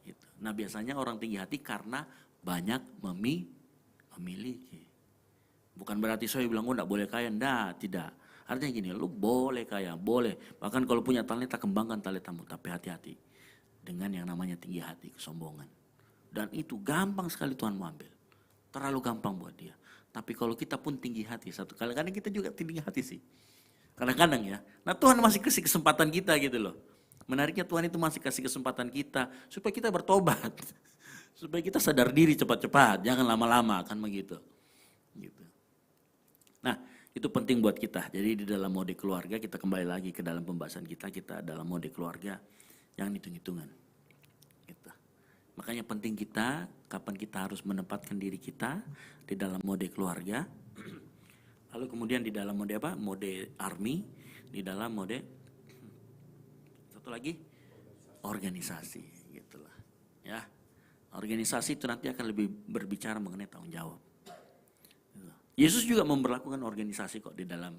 Speaker 3: Gitu. Nah biasanya orang tinggi hati karena banyak memiliki. Bukan berarti saya bilang, oh enggak boleh kaya, enggak, tidak. Artinya gini, lu boleh kaya, boleh. Bahkan kalau punya talenta, kembangkan talentamu, tapi hati-hati. Dengan yang namanya tinggi hati, kesombongan. Dan itu gampang sekali Tuhan mau ambil. Terlalu gampang buat dia. Tapi kalau kita pun tinggi hati, kadang-kadang kita juga tinggi hati sih. Kadang-kadang ya. Nah Tuhan masih kasih kesempatan kita gitu loh. Menariknya Tuhan itu masih kasih kesempatan kita supaya kita bertobat. Supaya kita sadar diri cepat-cepat, jangan lama-lama kan begitu. Gitu. Nah itu penting buat kita. Jadi di dalam mode keluarga, kita kembali lagi ke dalam pembahasan kita dalam mode keluarga. Jangan hitung-hitungan. Gitu. Makanya penting kita, kapan kita harus menempatkan diri kita di dalam mode keluarga. Lalu kemudian di dalam mode apa? Mode army, di dalam mode satu lagi organisasi, gitulah. Ya, organisasi itu nanti akan lebih berbicara mengenai tanggung jawab. Gitu. Yesus juga memberlakukan organisasi kok di dalam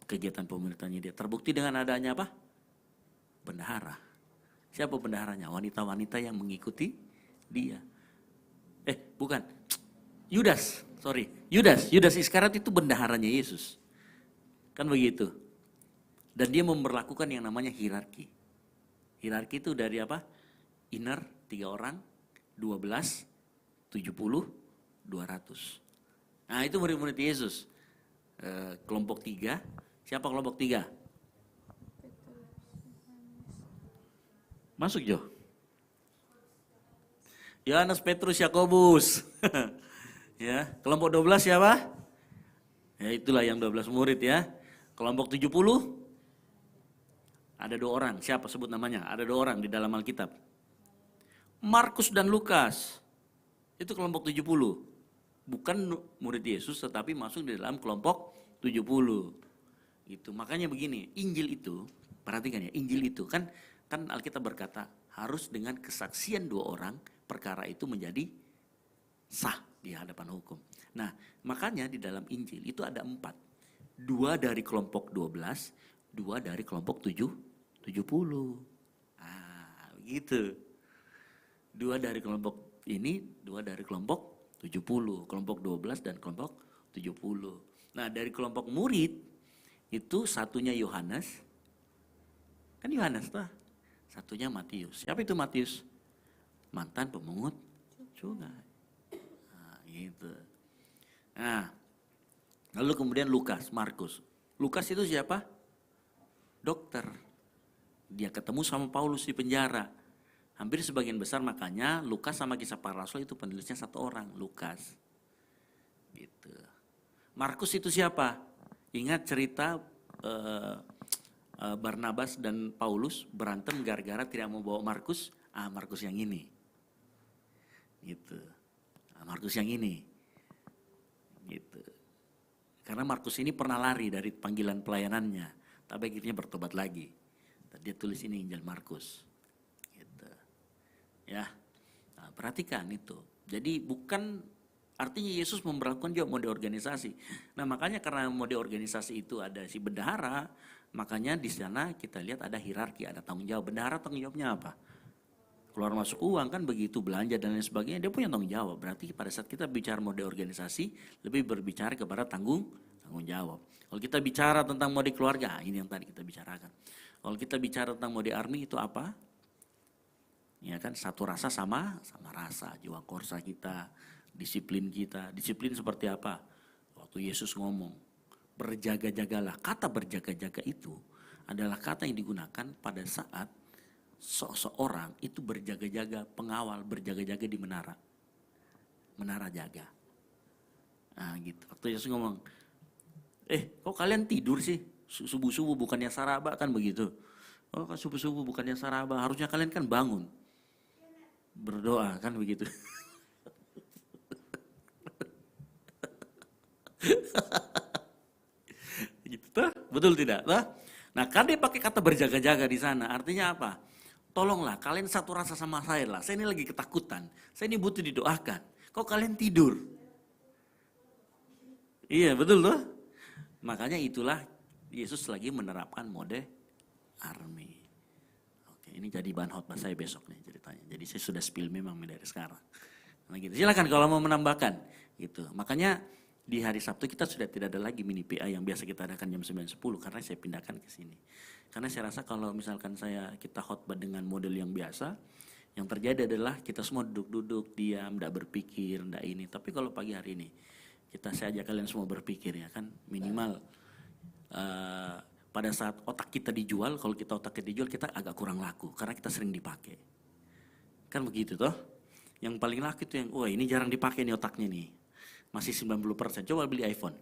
Speaker 3: kegiatan pemerintahannya dia. Terbukti dengan adanya apa? Bendahara. Siapa bendaharanya? Wanita-wanita yang mengikuti dia. Bukan. Yudas, sorry. Yudas Iskariot itu bendaharanya Yesus. Kan begitu. Dan dia memperlakukan yang namanya hierarki. Hierarki itu dari apa? Inner 3 orang, 12, 70, 200. Nah itu murid-murid Yesus. Kelompok 3, siapa kelompok 3? Masuk Jo. Yohanes, Petrus, Yakobus. Ya, kelompok 12 siapa? Ya itulah yang 12 murid ya. Kelompok 70 ada 2 orang. Siapa sebut namanya? Ada 2 orang di dalam Alkitab. Markus dan Lukas. Itu kelompok 70. Bukan murid Yesus tetapi masuk di dalam kelompok 70. Gitu. Makanya begini, Injil itu, perhatikan ya, Injil itu kan Alkitab berkata harus dengan kesaksian 2 orang perkara itu menjadi sah di hadapan hukum. Nah, makanya di dalam Injil itu ada 4. 2 dari kelompok 12, 2 dari kelompok 70. Gitu. 2 dari kelompok ini, 2 dari kelompok 70. Kelompok 12 dan kelompok 70. Nah, dari kelompok murid itu satunya Yohanes. Kan Yohanes tuh. Satunya Matius. Siapa itu Matius? Mantan pemungut sungai. Nah, gitu. Nah, lalu kemudian Lukas, Markus. Lukas itu siapa? Dokter. Dia ketemu sama Paulus di penjara. Hampir sebagian besar makanya Lukas sama Kisah Para Rasul itu penulisnya 1 orang, Lukas. Gitu. Markus itu siapa? Ingat cerita Barnabas dan Paulus berantem gara-gara tidak mau bawa Markus. Markus yang ini. Gitu. Markus yang ini. Gitu. Karena Markus ini pernah lari dari panggilan pelayanannya, tapi akhirnya bertobat lagi. Dan dia tulis ini Injil Markus. Gitu. Ya. Nah, perhatikan itu. Jadi bukan artinya Yesus memberlakukan juga mode organisasi. Nah, makanya karena mode organisasi itu ada si bendahara, makanya di sana kita lihat ada hierarki, ada tanggung jawab. Bendahara tanggung jawabnya apa? Keluar masuk uang kan begitu, belanja dan lain sebagainya, dia punya tanggung jawab. Berarti pada saat kita bicara mode organisasi, lebih berbicara kepada tanggung jawab. Kalau kita bicara tentang mode keluarga, ini yang tadi kita bicarakan. Kalau kita bicara tentang mode army itu apa? Ya kan, satu rasa sama rasa, jiwa korsa kita, disiplin kita. Disiplin seperti apa? Waktu Yesus ngomong, berjaga-jagalah. Kata berjaga-jaga itu adalah kata yang digunakan pada saat seseorang itu berjaga-jaga, pengawal berjaga-jaga di menara jaga. Nah gitu, waktu Yesus ngomong, kok kalian tidur sih, subuh-subuh bukannya saraba, kan begitu. Oh subuh-subuh bukannya saraba, harusnya kalian kan bangun, berdoa, kan begitu. Gitu tuh, betul tidak? Tuh? Nah, kan dia pakai kata berjaga-jaga di sana, artinya apa? Tolonglah kalian satu rasa sama saya lah. Saya ini lagi ketakutan. Saya ini butuh didoakan. Kok kalian tidur? Iya betul loh. Makanya itulah Yesus lagi menerapkan mode army. Oke, ini jadi bahan khotbah saya besok nih ceritanya. Jadi saya sudah spill memang dari sekarang. Nah, gitu. Silakan kalau mau menambahkan gitu. Makanya di hari Sabtu kita sudah tidak ada lagi mini PA yang biasa kita adakan jam 9.10 karena saya pindahkan ke sini. Karena saya rasa kalau misalkan kita khotbah dengan model yang biasa, yang terjadi adalah kita semua duduk-duduk, diam, tidak berpikir, tidak ini. Tapi kalau pagi hari ini, saya ajak kalian semua berpikir ya kan, minimal pada saat otak kita dijual, kalau kita otaknya dijual kita agak kurang laku karena kita sering dipakai. Kan begitu toh? Yang paling laku itu yang, ini jarang dipakai nih otaknya nih. Masih 90%, coba beli iPhone,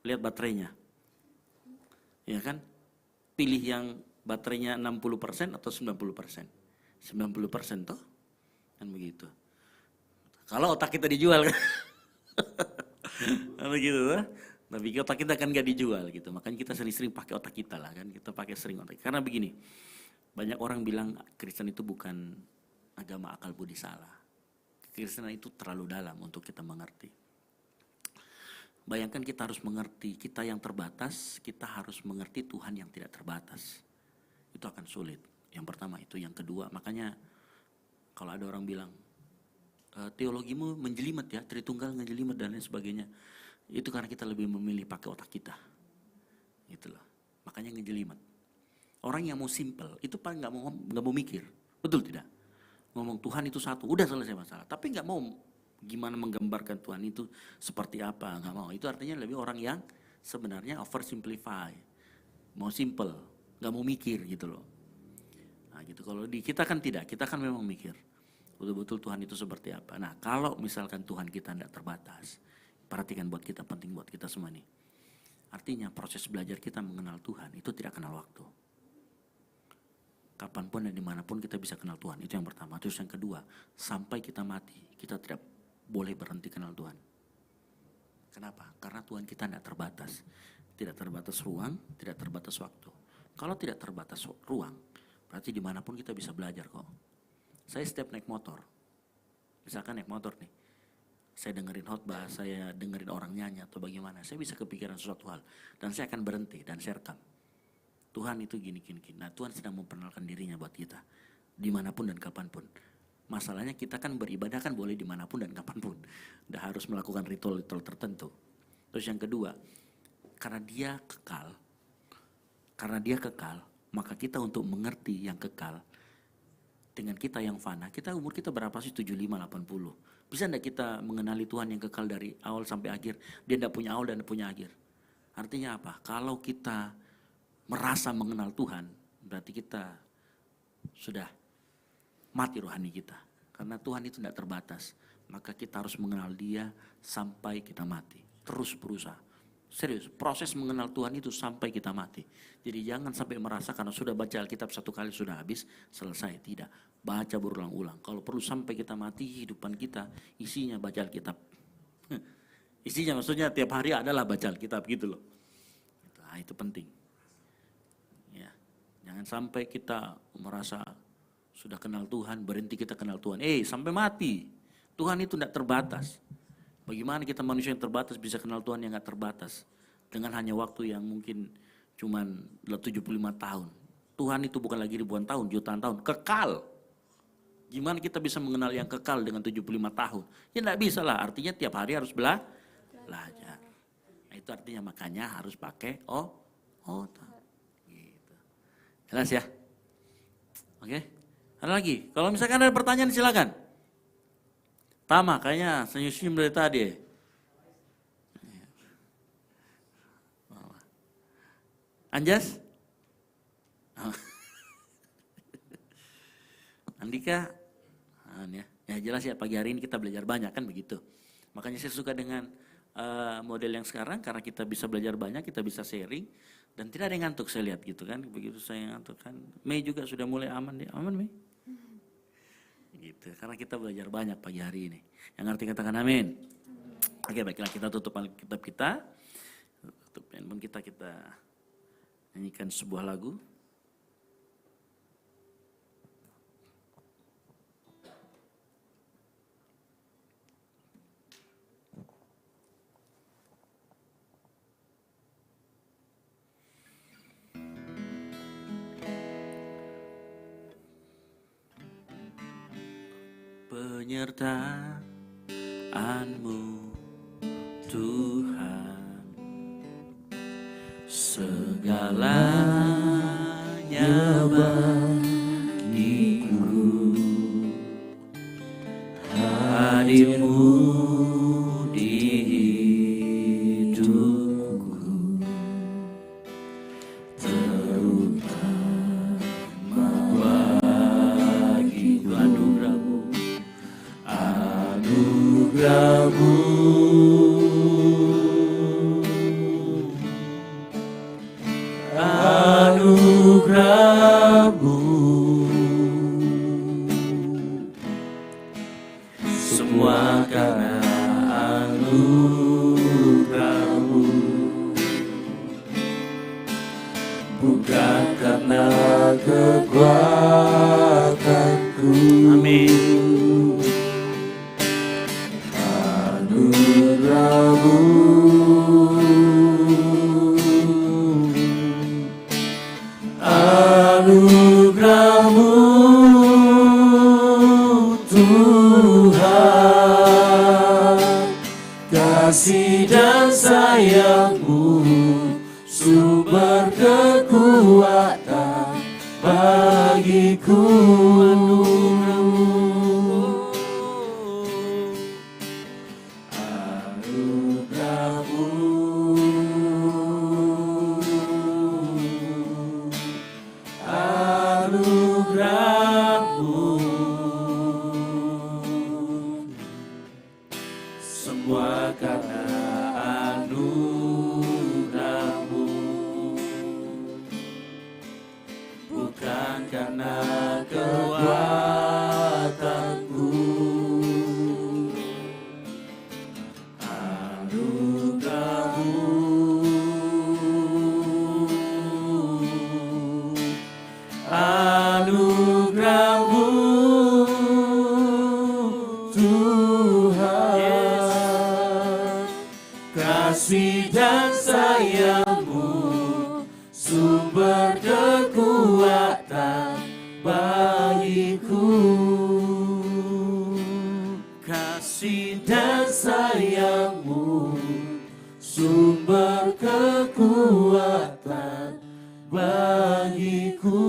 Speaker 3: lihat baterainya. Ya kan, pilih yang baterainya 60% atau 90%. 90% toh, kan begitu. Kalau otak kita dijual kan, begitu toh. Tapi otak kita kan gak dijual gitu, makanya kita sering-sering pakai otak kita lah kan, kita pakai sering otak. Karena begini, banyak orang bilang Kristen itu bukan agama akal budi salah. Kekristenan itu terlalu dalam untuk kita mengerti. Bayangkan kita harus mengerti, kita yang terbatas, kita harus mengerti Tuhan yang tidak terbatas. Itu akan sulit. Yang pertama itu. Yang kedua, makanya kalau ada orang bilang, teologimu menjelimet ya, Tritunggal menjelimet dan lain sebagainya. Itu karena kita lebih memilih pakai otak kita. Gitu loh. Makanya ngejelimet. Orang yang mau simple, itu paling nggak mau mikir. Betul tidak? Ngomong Tuhan itu satu, udah selesai masalah. Tapi nggak mau gimana menggambarkan Tuhan itu seperti apa, nggak mau. Itu artinya lebih orang yang sebenarnya oversimplify. Mau simple, nggak mau mikir gitu loh. Nah gitu, kalau di kita kan tidak, kita kan memang mikir. Betul-betul Tuhan itu seperti apa. Nah kalau misalkan Tuhan kita tidak terbatas, perhatikan buat kita, penting buat kita semua nih. Artinya proses belajar kita mengenal Tuhan itu tidak kenal waktu. Kapanpun dan dimanapun kita bisa kenal Tuhan, itu yang pertama. Terus yang kedua, sampai kita mati, kita tidak boleh berhenti kenal Tuhan. Kenapa? Karena Tuhan kita tidak terbatas. Tidak terbatas ruang, tidak terbatas waktu. Kalau tidak terbatas ruang, berarti dimanapun kita bisa belajar kok. Saya setiap naik motor, misalkan naik motor nih, saya dengerin khotbah, saya dengerin orang nyanyi atau bagaimana, saya bisa kepikiran sesuatu hal. Dan saya akan berhenti dan saya rekam. Tuhan itu gini. Nah Tuhan sedang memperkenalkan dirinya buat kita. Dimanapun dan kapanpun. Masalahnya kita kan beribadah kan boleh dimanapun dan kapanpun. Tidak harus melakukan ritual-ritual tertentu. Terus yang kedua, karena dia kekal, maka kita untuk mengerti yang kekal, dengan kita yang fana, umur kita berapa sih? 75, 80. Bisa enggak kita mengenali Tuhan yang kekal dari awal sampai akhir? Dia tidak punya awal dan tidak punya akhir. Artinya apa? Kalau kita merasa mengenal Tuhan, berarti kita sudah mati rohani kita. Karena Tuhan itu tidak terbatas. Maka kita harus mengenal Dia sampai kita mati. Terus berusaha. Serius, proses mengenal Tuhan itu sampai kita mati. Jadi jangan sampai merasa karena sudah baca Alkitab satu kali sudah habis, selesai. Tidak, baca berulang-ulang. Kalau perlu sampai kita mati, hidupan kita isinya baca Alkitab. Isinya maksudnya tiap hari adalah baca Alkitab gitu loh. Nah, itu penting. Ya, jangan sampai kita merasa sudah kenal Tuhan, berhenti kita kenal Tuhan. Sampai mati. Tuhan itu tidak terbatas. Bagaimana kita manusia yang terbatas bisa kenal Tuhan yang gak terbatas. Dengan hanya waktu yang mungkin cuman 75 tahun. Tuhan itu bukan lagi ribuan tahun, jutaan tahun. Kekal. Gimana kita bisa mengenal yang kekal dengan 75 tahun? Ya gak bisa lah, artinya tiap hari harus belajar. Nah, itu artinya makanya harus pakai otak. Gitu. Jelas ya? Oke. Ada lagi? Kalau misalkan ada pertanyaan silakan. Tama kayaknya senyum-senyum dari tadi. Anjas? Andika? Ya jelas ya, pagi hari ini kita belajar banyak kan begitu. Makanya saya suka dengan model yang sekarang karena kita bisa belajar banyak, kita bisa sharing. Dan tidak ada yang ngantuk saya lihat gitu kan. Begitu saya ngantuk kan. Mei juga sudah mulai aman deh. Aman Mei? Gitu, karena kita belajar banyak pagi hari ini. Yang ngerti katakan amin. Oke, baiklah kita tutup Alkitab kita. Tutup handphone kita nyanyikan sebuah lagu. Penyertaan-Mu Tuhan, segalanya bagiku, hadir-Mu di hidupku, terutama bagi anugerah-Mu. Anugerah-Mu, semua karena anugerah-Mu, bukan karena kekuatanku. Amin. Anugerah-Mu,
Speaker 2: Tuhan, kasih dan sayang-Mu, sumber kekuatan bagiku. Anugerah-Mu, semua karena anugerah-Mu, bukan karena kekuatanku. Anugerah-Mu, Tuhan, kasih dan sayang-Mu, sumber kekuatan bagiku. Kasih dan sayang-Mu, sumber kekuatan bagiku.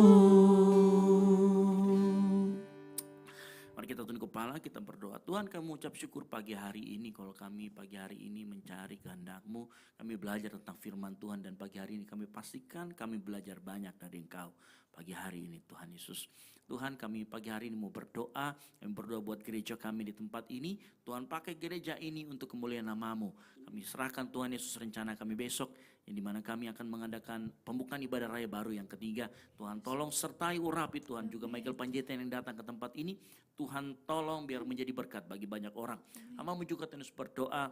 Speaker 3: Mari kita tunduk kepala, kita berdoa. Tuhan, kami ucap syukur pagi hari ini. Kalau kami pagi hari ini mencari kehendak-Mu, kami belajar tentang firman Tuhan. Dan pagi hari ini kami pastikan kami belajar banyak dari Engkau. Pagi hari ini Tuhan Yesus. Tuhan, kami pagi hari ini mau berdoa. Kami berdoa buat gereja kami di tempat ini. Tuhan, pakai gereja ini untuk kemuliaan nama-Mu. Kami serahkan Tuhan Yesus rencana kami besok, yang dimana kami akan mengadakan pembukaan ibadah raya baru yang ketiga. Tuhan tolong sertai urapi Tuhan, juga Michael Panjaitan yang datang ke tempat ini. Tuhan tolong biar menjadi berkat bagi banyak orang. Hamba-Mu juga terus berdoa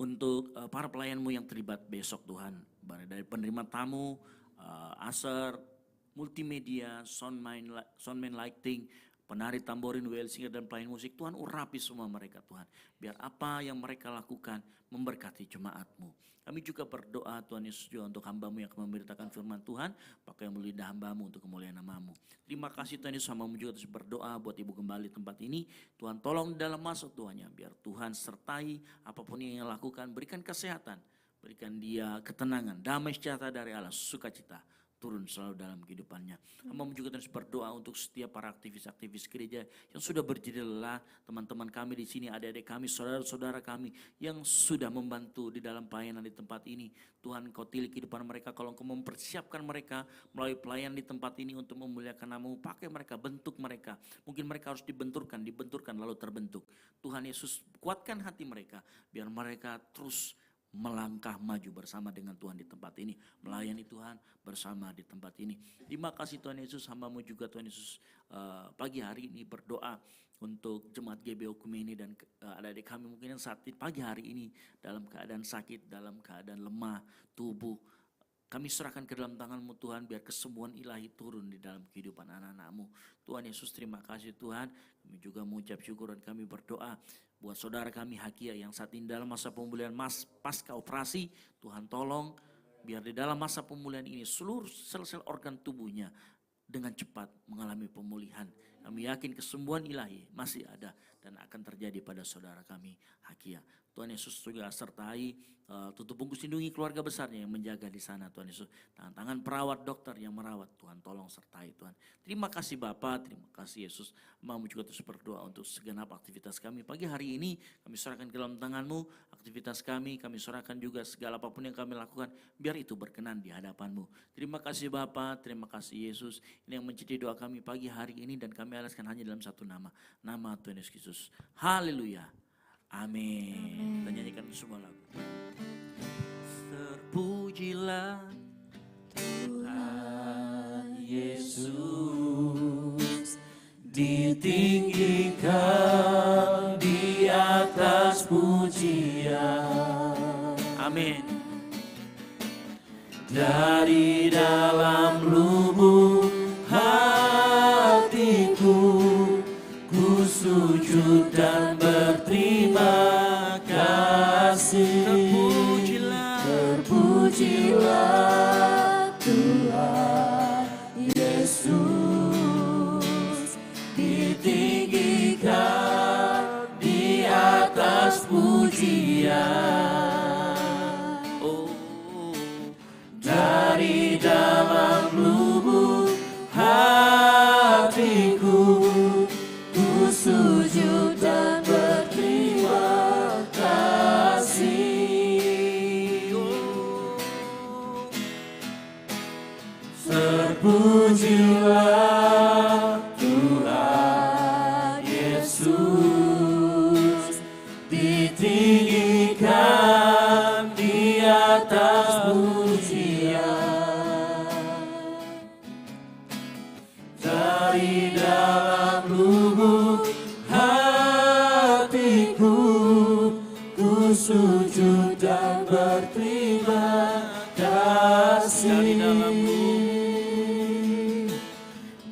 Speaker 3: untuk para pelayan-Mu yang terlibat besok Tuhan. Dari penerima tamu, aser, multimedia, soundman lighting, penari tamborin, WL singer dan pelayan musik. Tuhan urapi semua mereka Tuhan. Biar apa yang mereka lakukan memberkati jemaat-Mu. Kami juga berdoa Tuhan Yesus juga untuk hamba-Mu yang akan memberitakan firman Tuhan. Pakai lidah hamba-Mu untuk kemuliaan nama-Mu. Terima kasih Tuhan Yesus, hamba-Mu juga terus berdoa buat Ibu Gembala di tempat ini. Tuhan tolong dalam masa tuanya. Biar Tuhan sertai apapun yang lakukan. Berikan kesehatan. Berikan dia ketenangan. Damai sejahtera dari Allah. Sukacita turun selalu dalam kehidupannya. Hamba juga terus berdoa untuk setiap para aktivis-aktivis gereja yang sudah berjeda lelah, teman-teman kami di sini, adik-adik kami, saudara-saudara kami yang sudah membantu di dalam pelayanan di tempat ini. Tuhan, Kau tilik kehidupan mereka, kalau Kau mempersiapkan mereka melalui pelayanan di tempat ini untuk memuliakan nama-Mu, pakai mereka, bentuk mereka. Mungkin mereka harus dibenturkan lalu terbentuk. Tuhan Yesus, kuatkan hati mereka biar mereka terus melangkah maju bersama dengan Tuhan di tempat ini, melayani Tuhan bersama di tempat ini. Terima kasih Tuhan Yesus, hamba-Mu juga Tuhan Yesus pagi hari ini berdoa untuk jemaat GBO Kumene dan adik-adik kami mungkin yang saat pagi hari ini dalam keadaan sakit, dalam keadaan lemah tubuh. Kami serahkan ke dalam tangan-Mu Tuhan, biar kesembuhan ilahi turun di dalam kehidupan anak-anak-Mu. Tuhan Yesus, terima kasih Tuhan. Kami juga mengucap syukur dan kami berdoa buat saudara kami Hakia yang saat ini dalam masa pemulihan pasca operasi. Tuhan tolong biar di dalam masa pemulihan ini seluruh sel-sel organ tubuhnya dengan cepat mengalami pemulihan. Kami yakin kesembuhan ilahi masih ada dan akan terjadi pada saudara kami Hakia. Tuhan Yesus juga sertai, tutup bungkus lindungi keluarga besarnya yang menjaga di sana Tuhan Yesus. Tangan perawat dokter yang merawat, Tuhan tolong sertai Tuhan. Terima kasih Bapa, terima kasih Yesus. Mau juga terus berdoa untuk segenap aktivitas kami. Pagi hari ini kami serahkan ke dalam tangan-Mu, aktivitas kami serahkan juga segala apapun yang kami lakukan, biar itu berkenan di hadapan-Mu. Terima kasih Bapa, terima kasih Yesus. Ini yang menjadi doa kami pagi hari ini dan kami alaskan hanya dalam satu nama, nama Tuhan Yesus Kristus. Haleluya. Amin. Kita nyanyikan semua lagu. Terpujilah
Speaker 2: Tuhan Yesus, ditinggikan di atas pujian.
Speaker 3: Amin.
Speaker 2: Dari dalam lubuk hatiku, ku sujud dan berterima kasih. Terpujilah Tuhan Yesus, ditinggikan pujian.
Speaker 3: Oh,
Speaker 2: Dari dalam lubuk hatiku, ku sujud dan berterima kasih. Terpujilah Tuhan Yesus, ditinggikan di atas pujian. Dari dalam lubuk hatiku, ku sujud dan berterima kasih.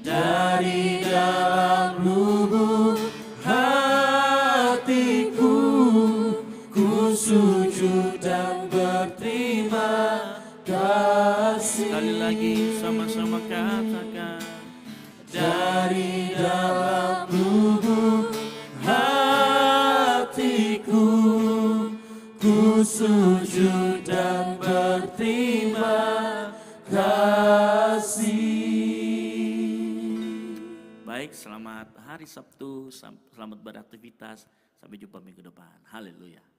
Speaker 2: Dari dalam lubuk hatiku, ku sujud dan berterima kasih.
Speaker 3: sekali lagi sama-sama katakan.
Speaker 2: Dari dalam lubuk hatiku, ku sujud dan berterima kasih.
Speaker 3: Baik, selamat hari Sabtu, selamat beraktivitas. Sampai jumpa minggu depan. Haleluya.